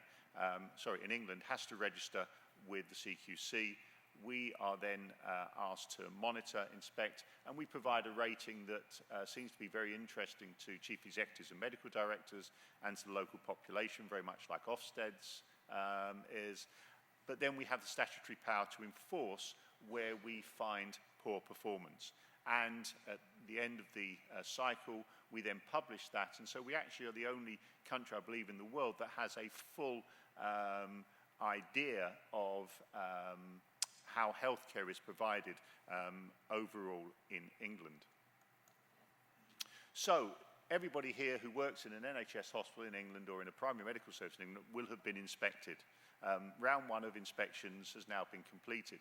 in England, has to register with the CQC. We are then asked to monitor, inspect, and we provide a rating that seems to be very interesting to chief executives and medical directors and to the local population, very much like Ofsted's is. But then we have the statutory power to enforce where we find poor performance. And at the end of the cycle, we then publish that. And so we actually are the only country, I believe, in the world that has a full idea of how healthcare is provided overall in England. So everybody here who works in an NHS hospital in England or in a primary medical service in England will have been inspected. Round one of inspections has now been completed.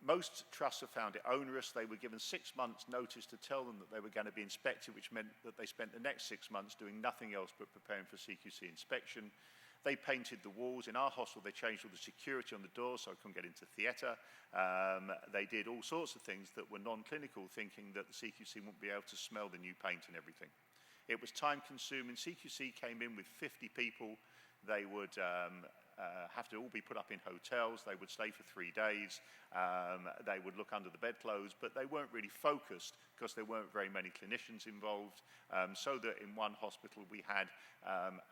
Most trusts have found it onerous. They were given 6 months' notice to tell them that they were going to be inspected, which meant that they spent the next 6 months doing nothing else but preparing for CQC inspection. They painted the walls. In our hospital, they changed all the security on the doors so I couldn't get into theatre. They did all sorts of things that were non-clinical, thinking that the CQC wouldn't be able to smell the new paint and everything. It was time-consuming. CQC came in with 50 people. They would have to all be put up in hotels. They would stay for 3 days. They would look under the bedclothes, but they weren't really focused because there weren't very many clinicians involved. So that in one hospital we had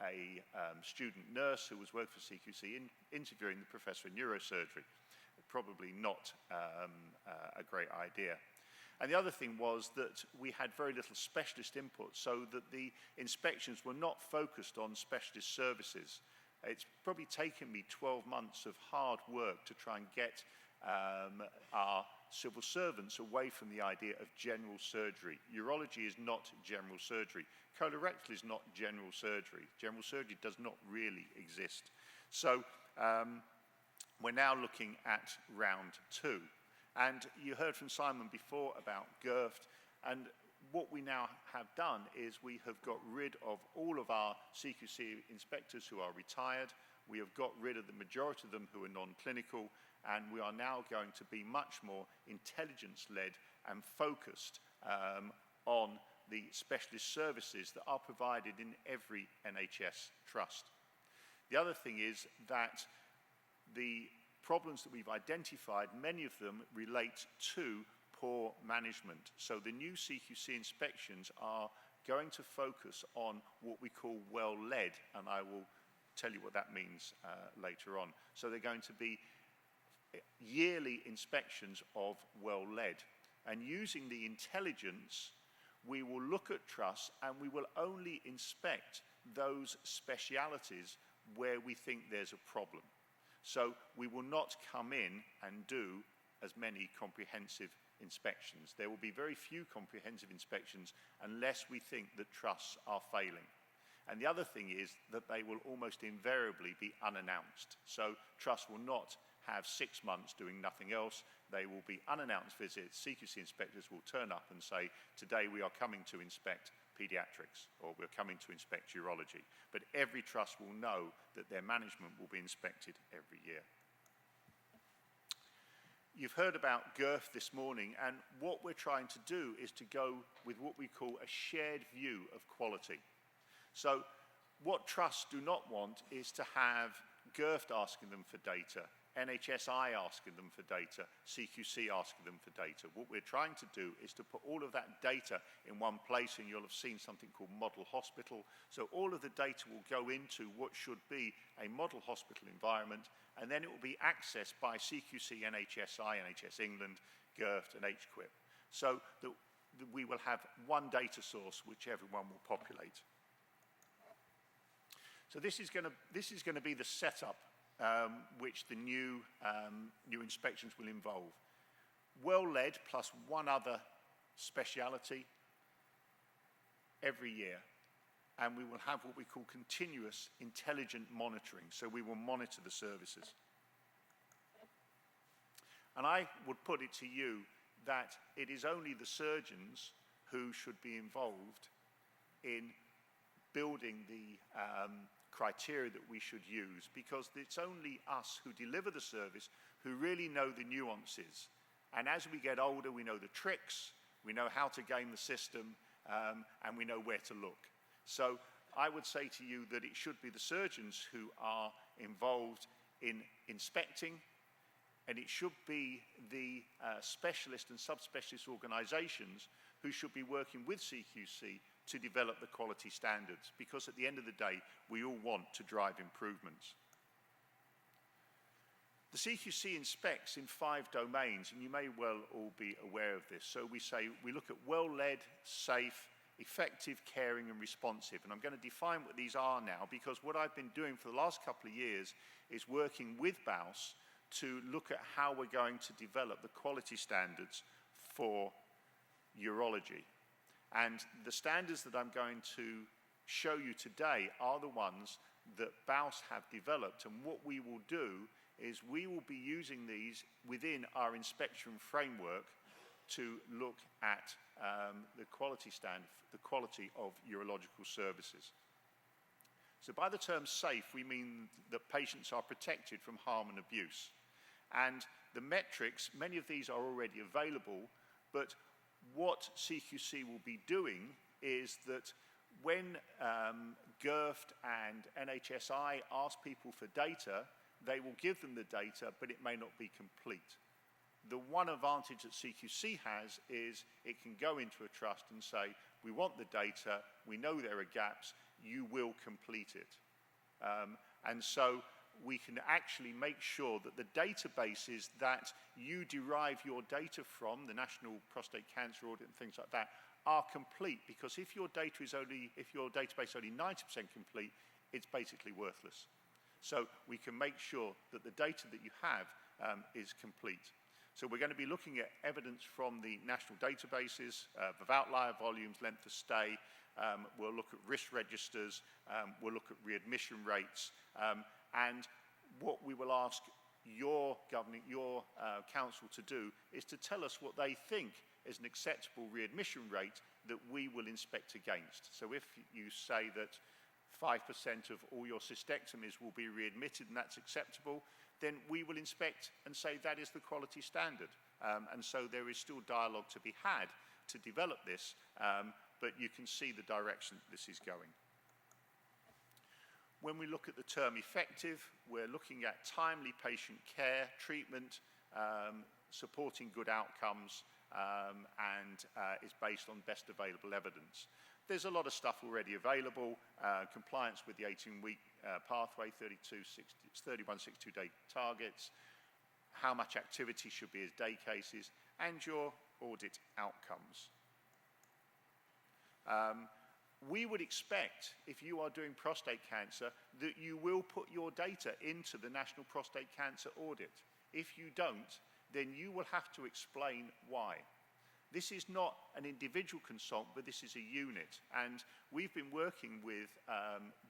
a student nurse who was working for CQC interviewing the professor of neurosurgery. Probably not a great idea. And the other thing was that we had very little specialist input, so that the inspections were not focused on specialist services. It's probably taken me 12 months of hard work to try and get our civil servants away from the idea of general surgery. Urology is not general surgery. Colorectal is not general surgery. General surgery does not really exist. So we're now looking at round two. And you heard from Simon before about GIRFT, and what we now have done is we have got rid of all of our CQC inspectors who are retired. We have got rid of the majority of them who are non-clinical, and we are now going to be much more intelligence-led and focused on the specialist services that are provided in every NHS trust. The other thing is that the problems that we've identified, many of them relate to poor management. So the new CQC inspections are going to focus on what we call well-led, and I will tell you what that means later on. So they're going to be yearly inspections of well-led. And using the intelligence, we will look at trusts and we will only inspect those specialities where we think there's a problem. So we will not come in and do as many comprehensive inspections. There will be very few comprehensive inspections unless we think that trusts are failing. And the other thing is that they will almost invariably be unannounced. So trusts will not have 6 months doing nothing else. They will be unannounced visits. CQC inspectors will turn up and say, today we are coming to inspect pediatrics, or we're coming to inspect urology. But every trust will know that their management will be inspected every year. You've heard about GIRFT this morning, and what we're trying to do is to go with what we call a shared view of quality. So what trusts do not want is to have GIRFT asking them for data. NHSI asking them for data, CQC asking them for data. What we're trying to do is to put all of that data in one place, and you'll have seen something called model hospital. So all of the data will go into what should be a model hospital environment, and then it will be accessed by CQC, NHSI, NHS England, GIRFT, and HQIP. So that we will have one data source which everyone will populate. So this is going to be the setup which the new inspections will involve. Well-led plus one other speciality every year. And we will have what we call continuous intelligent monitoring. So we will monitor the services. And I would put it to you that it is only the surgeons who should be involved in building the criteria that we should use, because it's only us who deliver the service who really know the nuances. And as we get older, we know the tricks, we know how to game the system, and we know where to look. So I would say to you that it should be the surgeons who are involved in inspecting, and it should be the specialist and subspecialist organisations who should be working with CQC to develop the quality standards, because at the end of the day, we all want to drive improvements. The CQC inspects in 5 domains, and you may well all be aware of this. So we look at well-led, safe, effective, caring, and responsive. And I'm going to define what these are now, because what I've been doing for the last couple of years is working with BAUS to look at how we're going to develop the quality standards for urology. And the standards that I'm going to show you today are the ones that BAUS have developed. And what we will do is we will be using these within our inspection framework to look at the quality standard, the quality of urological services. So by the term safe, we mean that patients are protected from harm and abuse. And the metrics, many of these are already available, but what CQC will be doing is that when GIRFT and NHSI ask people for data, they will give them the data, but it may not be complete. The one advantage that CQC has is it can go into a trust and say, we want the data, we know there are gaps, you will complete it. And so we can actually make sure that the databases that you derive your data from, the National Prostate Cancer Audit and things like that, are complete, because if your database is only 90% complete, it's basically worthless. So we can make sure that the data that you have is complete. So we're going to be looking at evidence from the national databases of outlier volumes, length of stay. We'll look at risk registers. We'll look at readmission rates. And what we will ask your council to do is to tell us what they think is an acceptable readmission rate that we will inspect against. So if you say that 5% of all your cystectomies will be readmitted and that's acceptable, then we will inspect and say that is the quality standard. And so there is still dialogue to be had to develop this, but you can see the direction that this is going. When we look at the term effective, we're looking at timely patient care, treatment, supporting good outcomes, and is based on best available evidence. There's a lot of stuff already available, compliance with the 18-week pathway, 31 62-day targets, how much activity should be as day cases, and your audit outcomes. We would expect, if you are doing prostate cancer, that you will put your data into the National Prostate Cancer Audit. If you don't, then you will have to explain why. This is not an individual consultant, but this is a unit. And we've been working with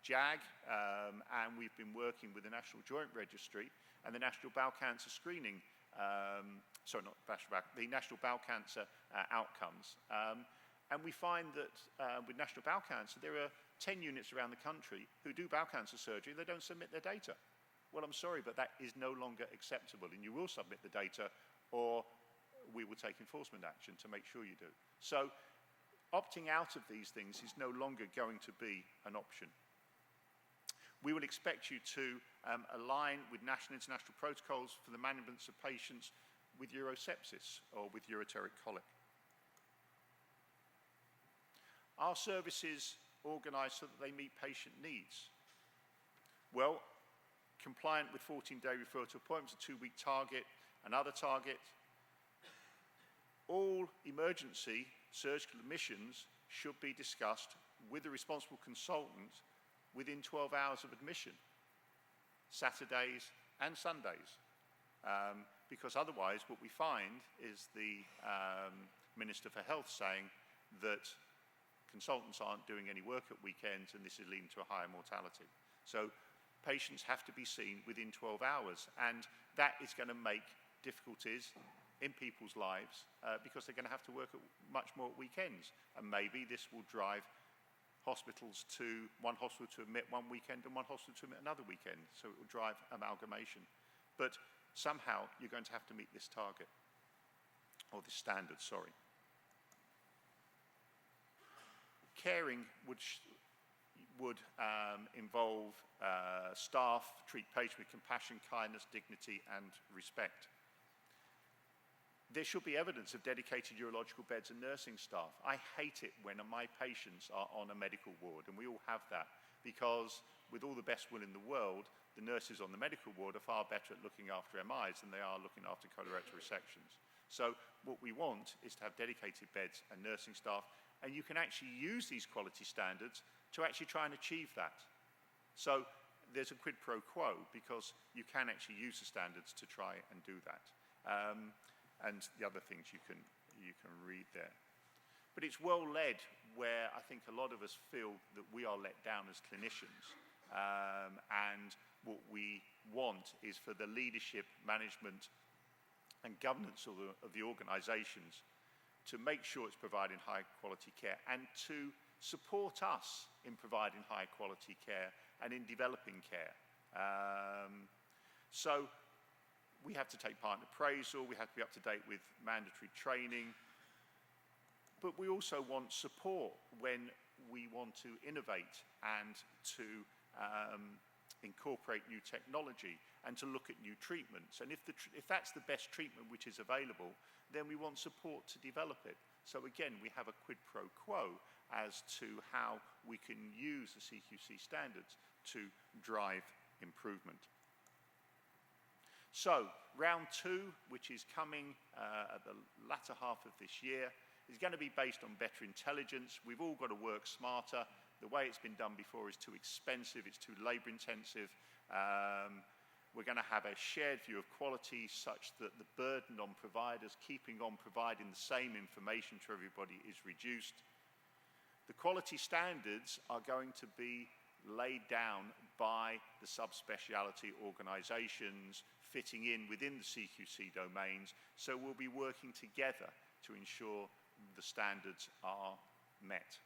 JAG, and we've been working with the National Joint Registry and the National Bowel Cancer Screening, the National Bowel Cancer Outcomes. And we find that with National Bowel Cancer, there are 10 units around the country who do bowel cancer surgery, they don't submit their data. Well, I'm sorry, but that is no longer acceptable, and you will submit the data, or we will take enforcement action to make sure you do. So opting out of these things is no longer going to be an option. We will expect you to align with national and international protocols for the management of patients with urosepsis or with ureteric colic. Are services organised so that they meet patient needs? Well, compliant with 14-day referral to appointments, a 2-week target, another target. All emergency surgical admissions should be discussed with the responsible consultant within 12 hours of admission, Saturdays and Sundays. Because otherwise what we find is the Minister for Health saying that consultants aren't doing any work at weekends and this is leading to a higher mortality. So patients have to be seen within 12 hours, and that is going to make difficulties in people's lives because they're going to have to work much more at weekends, and maybe this will drive one hospital to admit one weekend and one hospital to admit another weekend, so it will drive amalgamation. But somehow you're going to have to meet this target, or this standard, sorry. Caring would involve staff treat patients with compassion, kindness, dignity and respect. There should be evidence of dedicated urological beds and nursing staff. I hate it when my patients are on a medical ward, and we all have that, because with all the best will in the world, the nurses on the medical ward are far better at looking after MIs than they are looking after colorectal resections. So what we want is to have dedicated beds and nursing staff, and you can actually use these quality standards to actually try and achieve that. So there's a quid pro quo, because you can actually use the standards to try and do that. And the other things you can read there. But it's well led, where I think a lot of us feel that we are let down as clinicians. And what we want is for the leadership, management and governance of the organisations to make sure it's providing high quality care, and to support us in providing high quality care and in developing care. So we have to take part in appraisal, we have to be up to date with mandatory training, but we also want support when we want to innovate and to incorporate new technology and to look at new treatments. And if that's the best treatment which is available, then we want support to develop it. So again, we have a quid pro quo as to how we can use the CQC standards to drive improvement. So, round 2, which is coming at the latter half of this year, is going to be based on better intelligence. We've all got to work smarter. The way it's been done before is too expensive, it's too labour intensive. We're going to have a shared view of quality such that the burden on providers keeping on providing the same information to everybody is reduced. The quality standards are going to be laid down by the subspeciality organisations fitting in within the CQC domains, so we'll be working together to ensure the standards are met.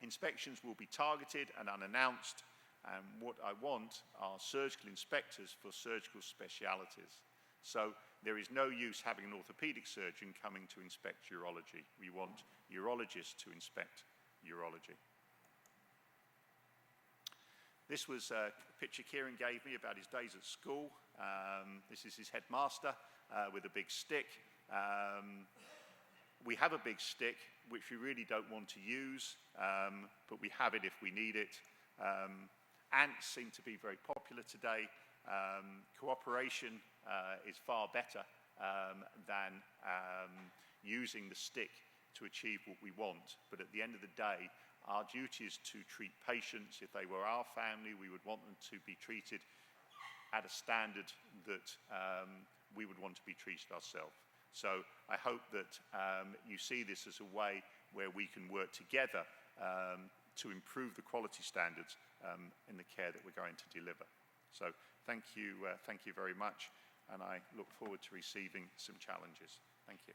Inspections will be targeted and unannounced, and what I want are surgical inspectors for surgical specialities. So there is no use having an orthopaedic surgeon coming to inspect urology. We want urologists to inspect urology. This was a picture Kieran gave me about his days at school. This is his headmaster with a big stick. We have a big stick, which we really don't want to use, but we have it if we need it. Ants seem to be very popular today. Cooperation is far better than using the stick to achieve what we want. But at the end of the day, our duty is to treat patients. If they were our family, we would want them to be treated at a standard that we would want to be treated ourselves. So I hope that you see this as a way where we can work together to improve the quality standards in the care that we're going to deliver. So thank you very much, and I look forward to receiving some challenges. Thank you.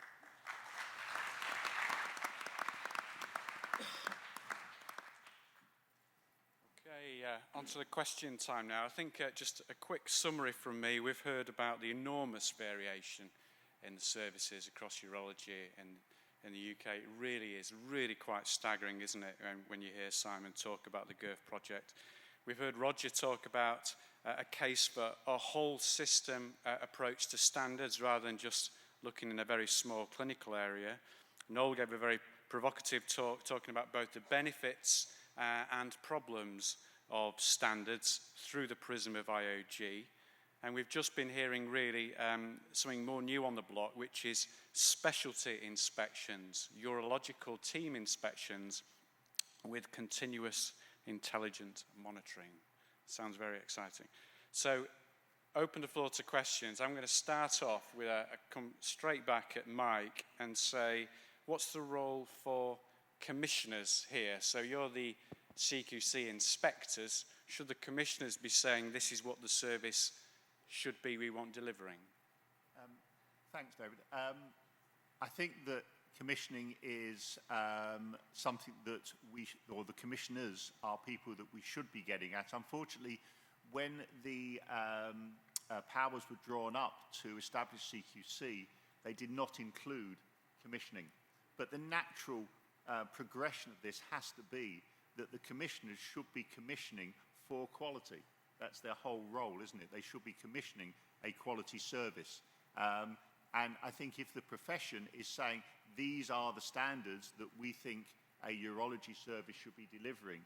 Okay, on to the question time now. I think just a quick summary from me. We've heard about the enormous variation in the services across urology in the UK. It really is quite staggering, isn't it, when you hear Simon talk about the GIRF project. We've heard Roger talk about a case for a whole system approach to standards rather than just looking in a very small clinical area. Noel gave a very provocative talk talking about both the benefits and problems of standards through the prism of IOG. And we've just been hearing really something more new on the block, which is specialty inspections, urological team inspections with continuous intelligent monitoring. Sounds very exciting. So, open the floor to questions. I'm going to start off with come straight back at Mike and say, what's the role for commissioners here? So you're the CQC inspectors. Should the commissioners be saying this is what the service should be we want delivering? Thanks, David. I think that commissioning is something that or the commissioners are people that we should be getting at. Unfortunately, when the powers were drawn up to establish CQC, they did not include commissioning. But the natural progression of this has to be that the commissioners should be commissioning for quality. That's their whole role, isn't it? They should be commissioning a quality service. And I think if the profession is saying these are the standards that we think a urology service should be delivering,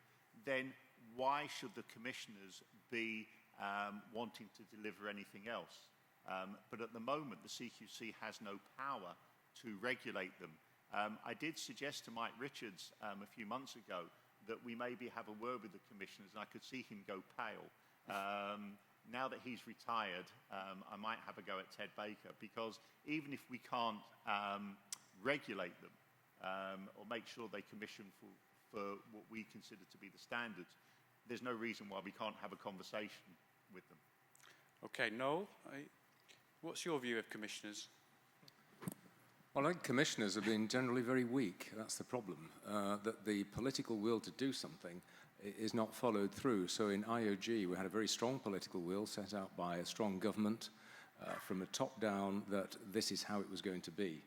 then why should the commissioners be wanting to deliver anything else? But at the moment, the CQC has no power to regulate them. I did suggest to Mike Richards a few months ago that we maybe have a word with the commissioners, and I could see him go pale. Now that he's retired, I might have a go at Ted Baker, because even if we can't regulate them or make sure they commission for what we consider to be the standards, there's no reason why we can't have a conversation with them. Okay, Noel, what's your view of commissioners? Well, I think commissioners have been generally very weak. That's the problem, that the political will to do something is not followed through. So in IOG, we had a very strong political will set out by a strong government from the top down that this is how it was going to be.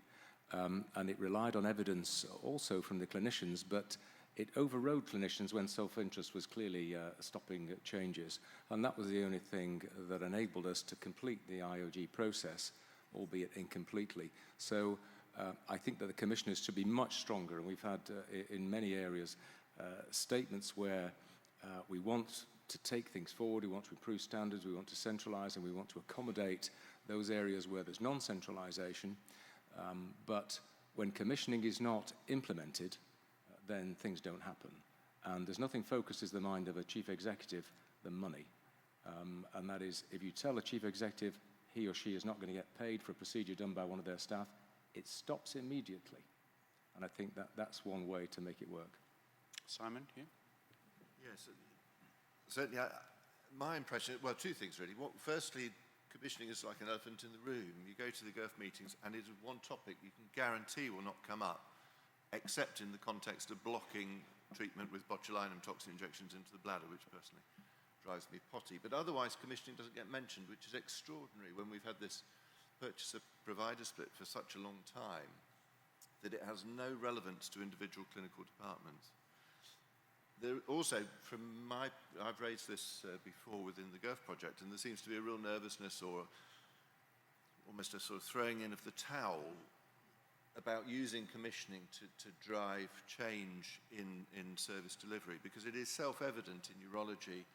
And it relied on evidence also from the clinicians, but it overrode clinicians when self-interest was clearly stopping changes. And that was the only thing that enabled us to complete the IOG process, albeit incompletely. So I think that the commissioners should be much stronger, and we've had in many areas statements where we want to take things forward, we want to improve standards, we want to centralize, and we want to accommodate those areas where there's non-centralization. But when commissioning is not implemented, then things don't happen. And there's nothing focuses the mind of a chief executive than money. And that is, if you tell a chief executive he or she is not going to get paid for a procedure done by one of their staff, it stops immediately. And I think that that's one way to make it work. Simon, you? Yes, certainly. My impression, well, two things really. Firstly, commissioning is like an elephant in the room. You go to the GERF meetings and it is one topic you can guarantee will not come up, except in the context of blocking treatment with botulinum toxin injections into the bladder, which personally drives me potty. But otherwise, commissioning doesn't get mentioned, which is extraordinary when we've had this purchaser-provider split for such a long time, that it has no relevance to individual clinical departments. There also, I've raised this before within the GERF project, and there seems to be a real nervousness or almost a sort of throwing in of the towel about using commissioning to drive change in service delivery, because it is self-evident in urology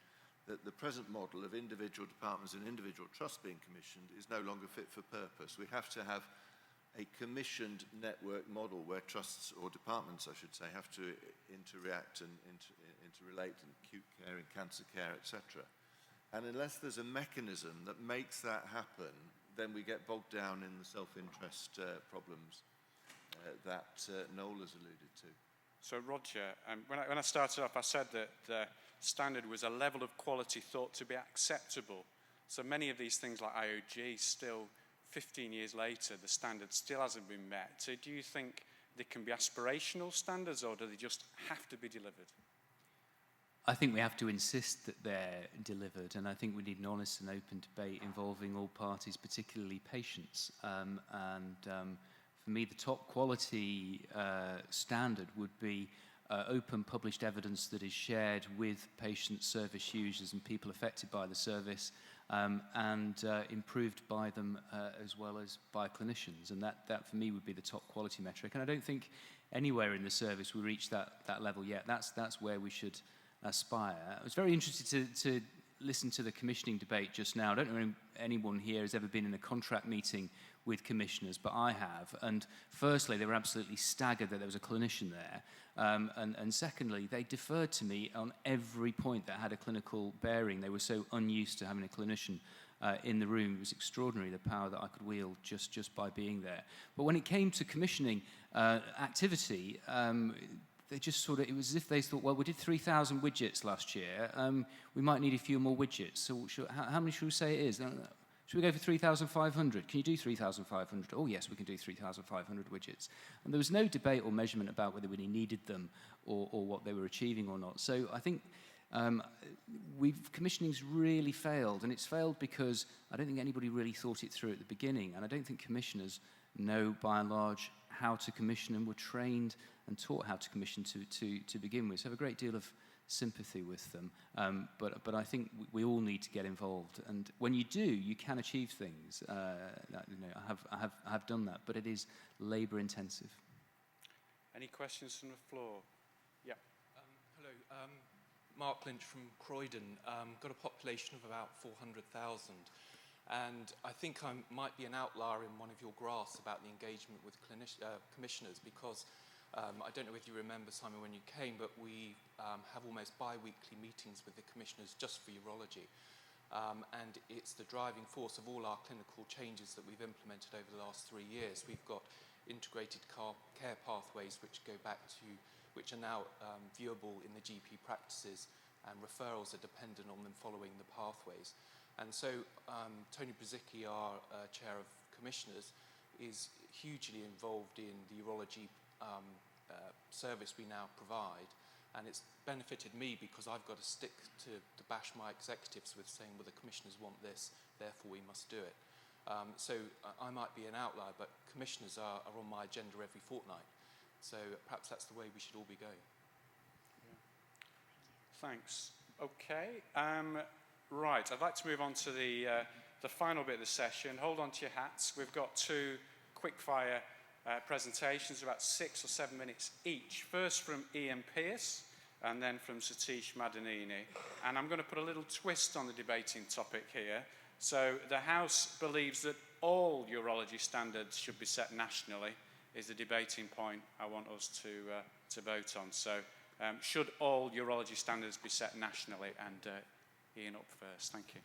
that the present model of individual departments and individual trusts being commissioned is no longer fit for purpose. We have to have a commissioned network model where trusts, or departments I should say, have to interact and interrelate in acute care, in cancer care, etc. And unless there's a mechanism that makes that happen, then we get bogged down in the self-interest problems that Noel has alluded to. So Roger, when I started off, I said that the standard was a level of quality thought to be acceptable. So many of these things like IOG, still 15 years later, the standard still hasn't been met. So do you think they can be aspirational standards, or do they just have to be delivered? I think we have to insist that they're delivered, and I think we need an honest and open debate involving all parties, particularly patients. For me, the top quality standard would be open published evidence that is shared with patients, service users and people affected by the service, and improved by them as well as by clinicians. And that for me would be the top quality metric. And I don't think anywhere in the service we reach that level yet. That's where we should aspire. I was very interested to listen to the commissioning debate just now. I don't know if anyone here has ever been in a contract meeting with commissioners, but I have. And firstly, they were absolutely staggered that there was a clinician there. And secondly, they deferred to me on every point that had a clinical bearing. They were so unused to having a clinician in the room. It was extraordinary, the power that I could wield just by being there. But when it came to commissioning activity, they just sort of, it was as if they thought, well, we did 3,000 widgets last year. We might need a few more widgets. So how many should we say it is? Should we go for 3,500? Can you do 3,500? Oh, yes, we can do 3,500 widgets. And there was no debate or measurement about whether we needed them or what they were achieving or not. So I think commissioning's really failed. And it's failed because I don't think anybody really thought it through at the beginning. And I don't think commissioners know, by and large, how to commission and were trained and taught how to commission to begin with. So I have a great deal of sympathy with them, but I think we all need to get involved. And when you do, you can achieve things. I have done that, but it is labour intensive. Any questions from the floor? Yeah. Hello, Mark Lynch from Croydon. Got a population of about 400,000. And I think I might be an outlier in one of your graphs about the engagement with commissioners, because I don't know if you remember, Simon, when you came, but we have almost bi-weekly meetings with the commissioners just for urology. And it's the driving force of all our clinical changes that we've implemented over the last 3 years. We've got integrated care pathways which are now viewable in the GP practices, and referrals are dependent on them following the pathways. And so Tony Brzezicki, our chair of commissioners, is hugely involved in the urology service we now provide, and it's benefited me because I've got to stick to bash my executives with saying, well, the commissioners want this, therefore we must do it. So I might be an outlier, but commissioners are on my agenda every fortnight. So perhaps that's the way we should all be going. Yeah. Thanks. Okay. Right, I'd like to move on to the final bit of the session. Hold on to your hats. We've got two quick-fire presentations, about 6 or 7 minutes each. First from Ian Pearce, and then from Satish Madanini. And I'm going to put a little twist on the debating topic here. So the House believes that all urology standards should be set nationally, is the debating point I want us to vote on. So should all urology standards be set nationally? And Ian up first, thank you.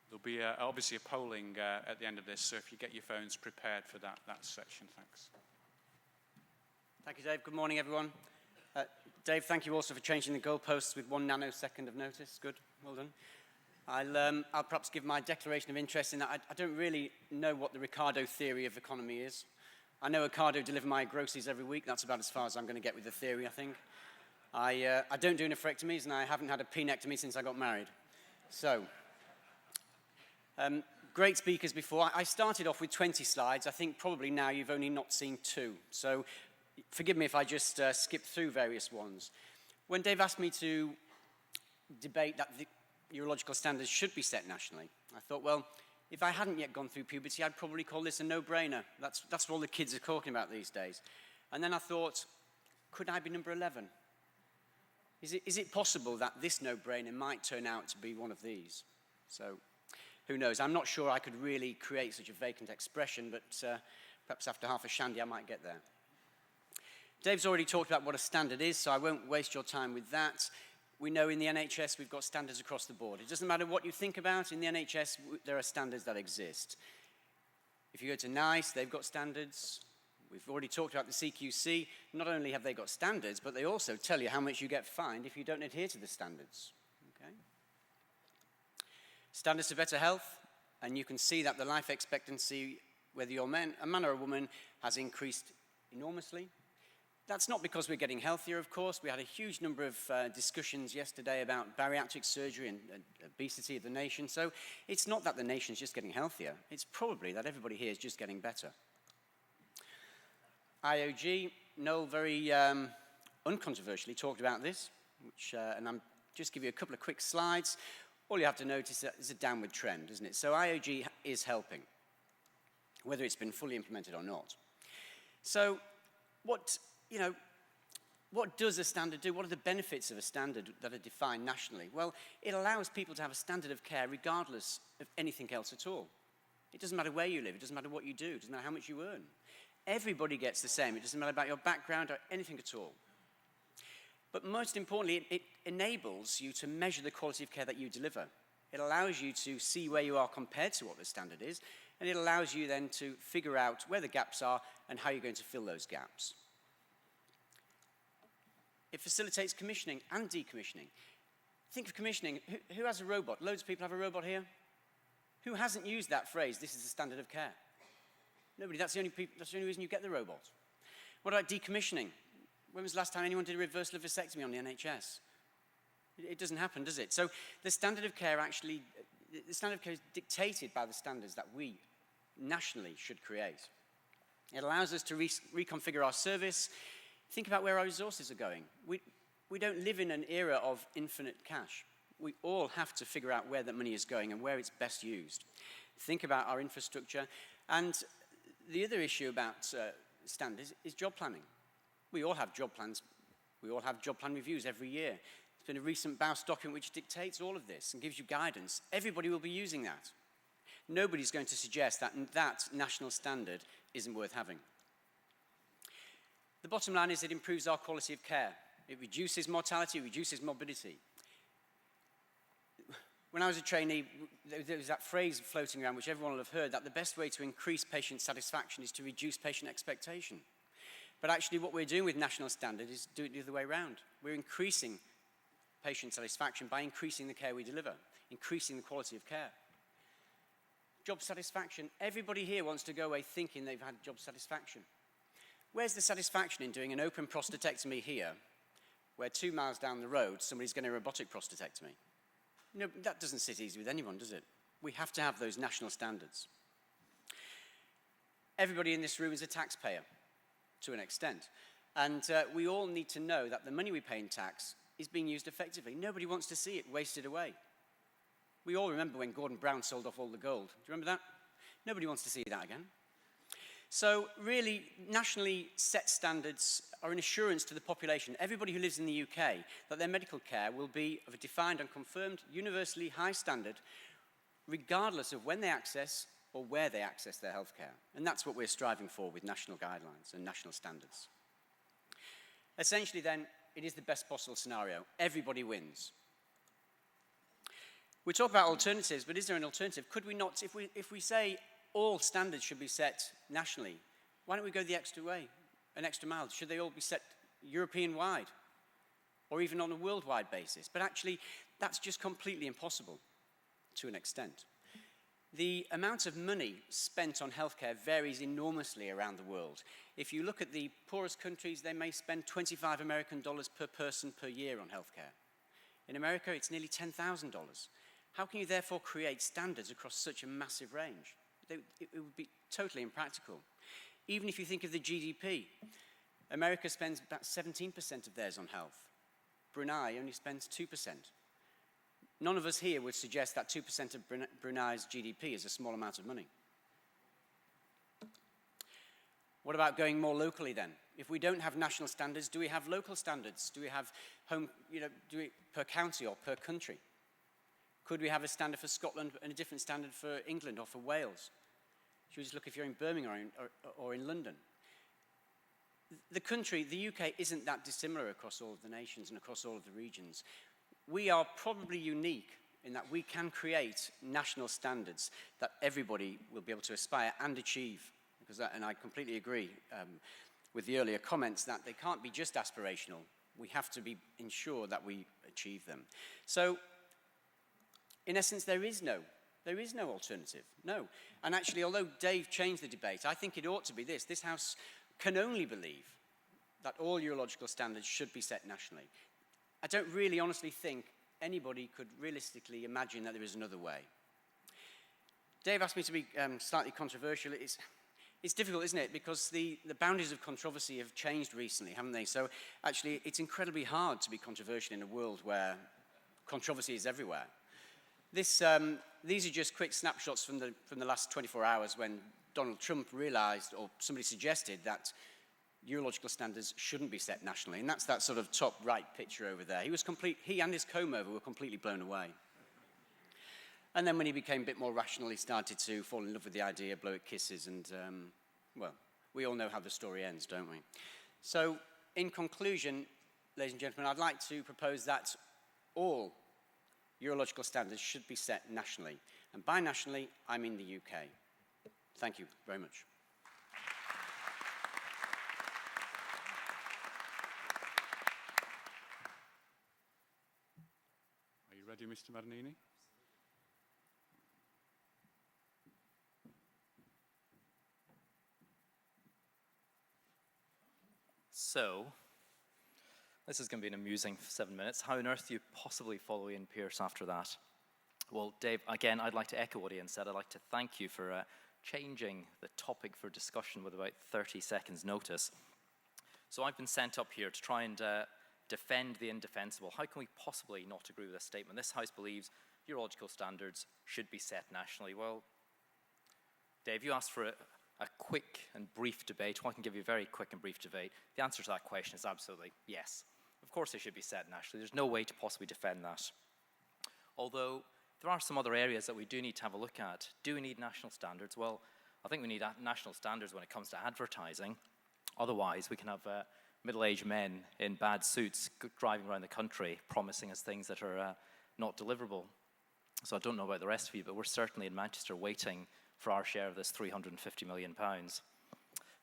There'll be obviously a polling at the end of this, so if you get your phones prepared for that section, thanks. Thank you, Dave. Good morning, everyone. Dave, thank you also for changing the goalposts with 1 nanosecond of notice. Good, well done. I'll perhaps give my declaration of interest in that. I don't really know what the Ricardo theory of economy is. I know Ricardo deliver my groceries every week. That's about as far as I'm going to get with the theory, I think. I don't do nephrectomies, and I haven't had a penectomy since I got married. So, great speakers before. I started off with 20 slides. I think probably now you've only not seen 2. So, forgive me if I just skip through various ones. When Dave asked me to debate that the urological standards should be set nationally, I thought, well, if I hadn't yet gone through puberty, I'd probably call this a no-brainer. That's what all the kids are talking about these days. And then I thought, could I be number 11? Is it possible that this no-brainer might turn out to be one of these? So, who knows? I'm not sure I could really create such a vacant expression, but perhaps after half a shandy I might get there. Dave's already talked about what a standard is, so I won't waste your time with that. We know in the NHS we've got standards across the board. It doesn't matter what you think about, in the NHS there are standards that exist. If you go to NICE, they've got standards. We've already talked about the CQC. Not only have they got standards, but they also tell you how much you get fined if you don't adhere to the standards. Okay? Standards for better health, and you can see that the life expectancy, whether you're a man or a woman, has increased enormously. That's not because we're getting healthier, of course. We had a huge number of discussions yesterday about bariatric surgery and obesity of the nation. So it's not that the nation's just getting healthier. It's probably that everybody here is just getting better. IOG, Noel very uncontroversially talked about this, and I'm just give you a couple of quick slides. All you have to notice is that it's a downward trend, isn't it? So IOG is helping, whether it's been fully implemented or not. So what does a standard do? What are the benefits of a standard that are defined nationally? Well, it allows people to have a standard of care regardless of anything else at all. It doesn't matter where you live, it doesn't matter what you do, it doesn't matter how much you earn. Everybody gets the same. It doesn't matter about your background or anything at all. But most importantly, it enables you to measure the quality of care that you deliver. It allows you to see where you are compared to what the standard is, and it allows you then to figure out where the gaps are and how you're going to fill those gaps. It facilitates commissioning and decommissioning. Think of commissioning. Who has a robot? Loads of people have a robot here. Who hasn't used that phrase, this is the standard of care? Nobody. That's the only reason you get the robot. What about decommissioning? When was the last time anyone did a reversal of vasectomy on the NHS? It doesn't happen, does it? So the standard of care is dictated by the standards that we nationally should create. It allows us to reconfigure our service. Think about where our resources are going. We don't live in an era of infinite cash. We all have to figure out where that money is going and where it's best used. Think about our infrastructure. And the other issue about standards is job planning. We all have job plans. We all have job plan reviews every year. There's been a recent BAUS document which dictates all of this and gives you guidance. Everybody will be using that. Nobody's going to suggest that that national standard isn't worth having. The bottom line is it improves our quality of care. It reduces mortality, it reduces morbidity. When I was a trainee, there was that phrase floating around which everyone will have heard, that the best way to increase patient satisfaction is to reduce patient expectation. But actually what we're doing with national standard is do it the other way around. We're increasing patient satisfaction by increasing the care we deliver, increasing the quality of care. Job satisfaction. Everybody here wants to go away thinking they've had job satisfaction. Where's the satisfaction in doing an open prostatectomy here, where 2 miles down the road somebody's getting a robotic prostatectomy? No, that doesn't sit easy with anyone, does it? We have to have those national standards. Everybody in this room is a taxpayer, to an extent. And we all need to know that the money we pay in tax is being used effectively. Nobody wants to see it wasted away. We all remember when Gordon Brown sold off all the gold. Do you remember that? Nobody wants to see that again. So really, nationally set standards are an assurance to the population, everybody who lives in the UK, that their medical care will be of a defined and confirmed, universally high standard, regardless of when they access or where they access their healthcare. And that's what we're striving for with national guidelines and national standards. Essentially then, it is the best possible scenario. Everybody wins. We talk about alternatives, but is there an alternative? Could we not, if we say all standards should be set nationally, why don't we go the extra way, an extra mile? Should they all be set European-wide or even on a worldwide basis? But actually, that's just completely impossible to an extent. The amount of money spent on healthcare varies enormously around the world. If you look at the poorest countries, they may spend $25 American per person per year on healthcare. In America, it's nearly $10,000. How can you therefore create standards across such a massive range? It would be totally impractical. Even if you think of the GDP, America spends about 17% of theirs on health. Brunei only spends 2%. None of us here would suggest that 2% of Brunei's GDP is a small amount of money. What about going more locally then? If we don't have national standards, do we have local standards? Do we have per county or per country? Could we have a standard for Scotland and a different standard for England or for Wales? Should we just look if you're in Birmingham or in London? The country, the UK, isn't that dissimilar across all of the nations and across all of the regions. We are probably unique in that we can create national standards that everybody will be able to aspire and achieve. And I completely agree with the earlier comments that they can't be just aspirational. We have to ensure that we achieve them. So, in essence, there is no alternative, no. And actually, although Dave changed the debate, I think it ought to be this. This House can only believe that all urological standards should be set nationally. I don't really honestly think anybody could realistically imagine that there is another way. Dave asked me to be slightly controversial. It's difficult, isn't it? Because the boundaries of controversy have changed recently, haven't they? So actually, it's incredibly hard to be controversial in a world where controversy is everywhere. These are just quick snapshots from the last 24 hours when Donald Trump realized, or somebody suggested, that urological standards shouldn't be set nationally. And that's that sort of top right picture over there. He and his comb over were completely blown away. And then when he became a bit more rational, he started to fall in love with the idea, blow it kisses, and, well, we all know how the story ends, don't we? So, in conclusion, ladies and gentlemen, I'd like to propose that all urological standards should be set nationally. And by nationally, I mean the UK. Thank you very much. Are you ready, Mr. Madanini? So, this is going to be an amusing 7 minutes. How on earth do you possibly follow Ian Pearce after that? Well, Dave, again, I'd like to echo what Ian said. I'd like to thank you for changing the topic for discussion with about 30 seconds notice. So I've been sent up here to try and defend the indefensible. How can we possibly not agree with this statement? This House believes urological standards should be set nationally. Well, Dave, you asked for a quick and brief debate. Well, I can give you a very quick and brief debate. The answer to that question is absolutely yes. Of course they should be set nationally. There's no way to possibly defend that. Although there are some other areas that we do need to have a look at. Do we need national standards? Well, I think we need national standards when it comes to advertising. Otherwise, we can have middle-aged men in bad suits driving around the country promising us things that are not deliverable. So I don't know about the rest of you, but we're certainly in Manchester waiting for our share of this £350 million.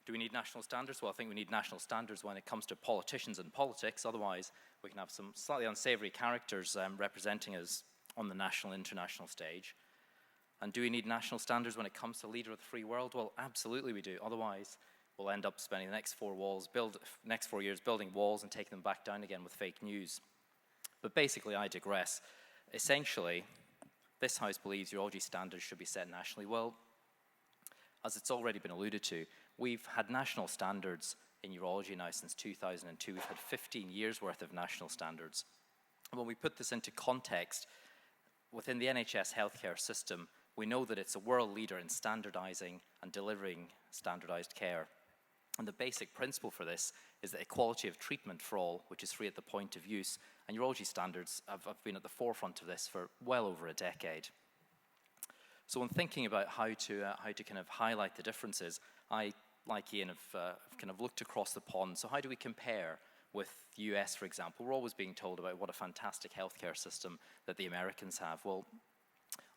Do we need national standards? Well, I think we need national standards when it comes to politicians and politics. Otherwise, we can have some slightly unsavory characters representing us on the national and international stage. And do we need national standards when it comes to leader of the free world? Well, absolutely we do. Otherwise, we'll end up spending the next 4 years building walls and taking them back down again with fake news. But basically, I digress. Essentially, this House believes urology standards should be set nationally. Well, as it's already been alluded to, we've had national standards in urology now since 2002. We've had 15 years worth of national standards. And when we put this into context, within the NHS healthcare system, we know that it's a world leader in standardizing and delivering standardized care. And the basic principle for this is the equality of treatment for all, which is free at the point of use. And urology standards have been at the forefront of this for well over a decade. So when thinking about how to kind of highlight the differences, I, like Ian, have kind of looked across the pond. So how do we compare with the US, for example? We're always being told about what a fantastic healthcare system that the Americans have. Well,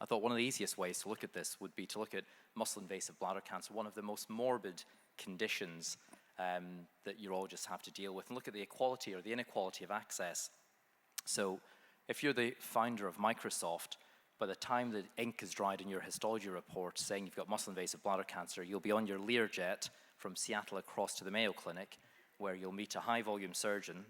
I thought one of the easiest ways to look at this would be to look at muscle-invasive bladder cancer, one of the most morbid conditions that urologists have to deal with, and look at the equality or the inequality of access. So if you're the founder of Microsoft, by the time the ink is dried in your histology report saying you've got muscle-invasive bladder cancer, you'll be on your Learjet from Seattle across to the Mayo Clinic, where you'll meet a high-volume surgeon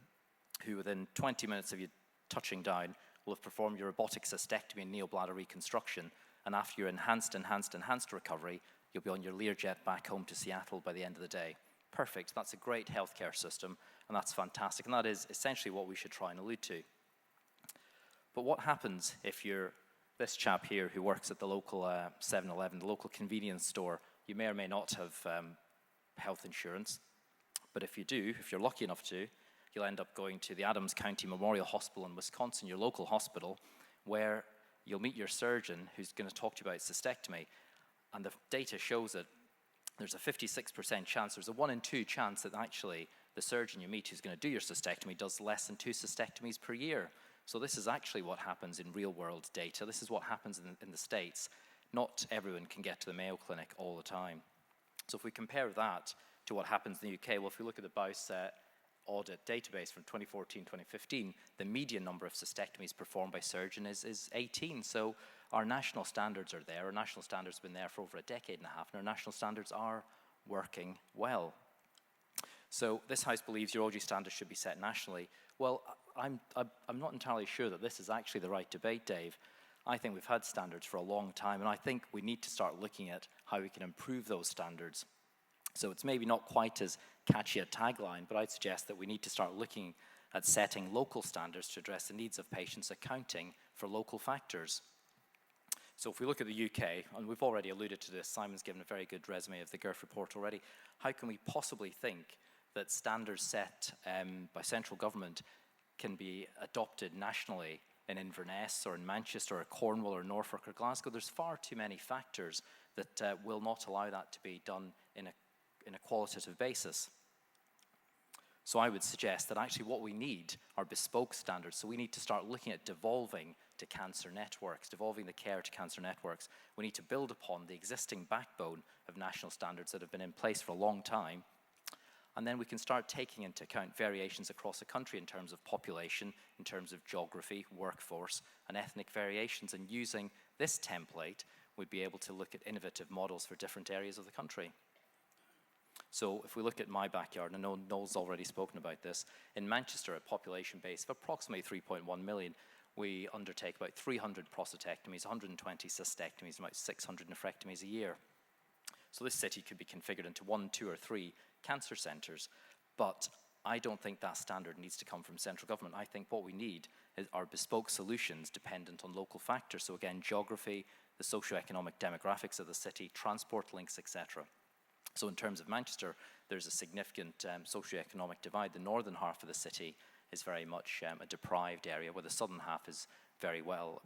who, within 20 minutes of you touching down, will have performed your robotic cystectomy and neobladder reconstruction, and after your enhanced recovery, you'll be on your Learjet back home to Seattle by the end of the day. Perfect. That's a great healthcare system, and that's fantastic, and that is essentially what we should try and allude to. But what happens if you're this chap here who works at the local 7-Eleven, the local convenience store? You may or may not have health insurance, but if you do, if you're lucky enough to, you'll end up going to the Adams County Memorial Hospital in Wisconsin, your local hospital, where you'll meet your surgeon who's going to talk to you about cystectomy. And the data shows that there's a 56% chance, there's a 1 in 2 chance that actually the surgeon you meet who's going to do your cystectomy does less than 2 cystectomies per year. So this is actually what happens in real-world data. This is what happens in the States. Not everyone can get to the Mayo Clinic all the time. So if we compare that to what happens in the UK, well, if we look at the Bouse Audit database from 2014-2015, the median number of cystectomies performed by surgeon is 18. So our national standards are there. Our national standards have been there for over a decade and a half, and our national standards are working well. So this House believes urology standards should be set nationally. Well, I'm not entirely sure that this is actually the right debate, Dave. I think we've had standards for a long time, and I think we need to start looking at how we can improve those standards. So it's maybe not quite as catchy a tagline, but I'd suggest that we need to start looking at setting local standards to address the needs of patients, accounting for local factors. So if we look at the UK, and we've already alluded to this, Simon's given a very good resume of the GIRF report already, how can we possibly think that standards set by central government can be adopted nationally in Inverness or in Manchester or Cornwall or Norfolk or Glasgow? There's far too many factors that will not allow that to be done in a qualitative basis. So I would suggest that actually what we need are bespoke standards. So we need to start looking at devolving to cancer networks, devolving the care to cancer networks. We need to build upon the existing backbone of national standards that have been in place for a long time. And then we can start taking into account variations across the country in terms of population, in terms of geography, workforce, and ethnic variations. And using this template, we'd be able to look at innovative models for different areas of the country. So if we look at my backyard, and I know Noel's already spoken about this, in Manchester, a population base of approximately 3.1 million, we undertake about 300 prostatectomies, 120 cystectomies, and about 600 nephrectomies a year. So this city could be configured into 1, 2, or 3 cancer centres, but I don't think that standard needs to come from central government. I think what we need are bespoke solutions dependent on local factors. So again, geography, the socioeconomic demographics of the city, transport links, etc. So in terms of Manchester, there's a significant socioeconomic divide. The northern half of the city is very much a deprived area, where the southern half is very well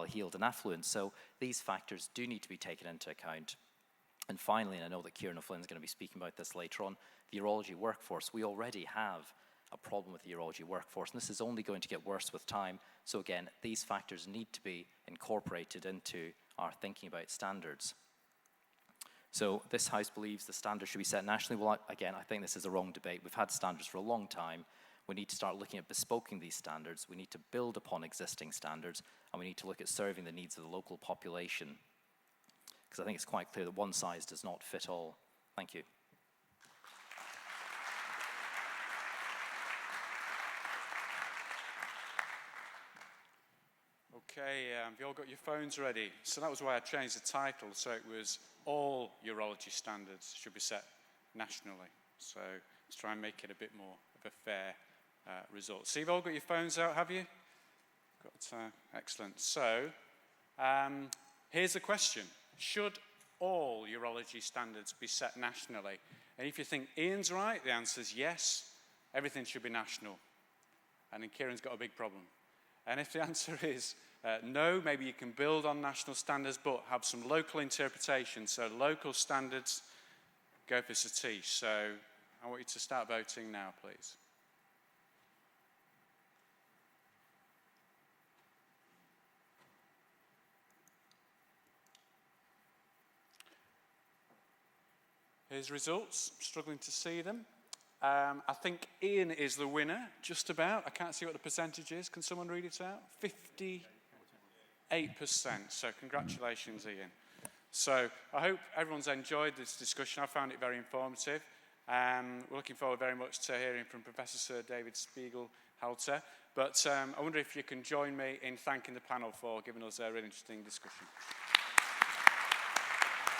heeled and affluent. So these factors do need to be taken into account. And finally, and I know that Kieran O'Flynn's going to be speaking about this later on, the urology workforce. We already have a problem with the urology workforce, and this is only going to get worse with time. So again, these factors need to be incorporated into our thinking about standards. So this House believes the standards should be set nationally. Well, again, I think this is a wrong debate. We've had standards for a long time. We need to start looking at bespoking these standards. We need to build upon existing standards, and we need to look at serving the needs of the local population. Because I think it's quite clear that one size does not fit all. Thank you. Okay, have you all got your phones ready? So that was why I changed the title, so it was all urology standards should be set nationally. So let's try and make it a bit more of a fair result. So you've all got your phones out, have you? Excellent. So here's a question. Should all urology standards be set nationally? And if you think Ian's right, the answer is yes. Everything should be national. And then Kieran's got a big problem. And if the answer is no, maybe you can build on national standards, but have some local interpretation. So local standards, go for Satish. So I want you to start voting now, please. Here's results. I'm struggling to see them. I think Ian is the winner, just about. I can't see what the percentage is. Can someone read it out? 58%. So congratulations, Ian. So I hope everyone's enjoyed this discussion. I found it very informative. We're looking forward very much to hearing from Professor Sir David Spiegel-Halter. But I wonder if you can join me in thanking the panel for giving us a really interesting discussion.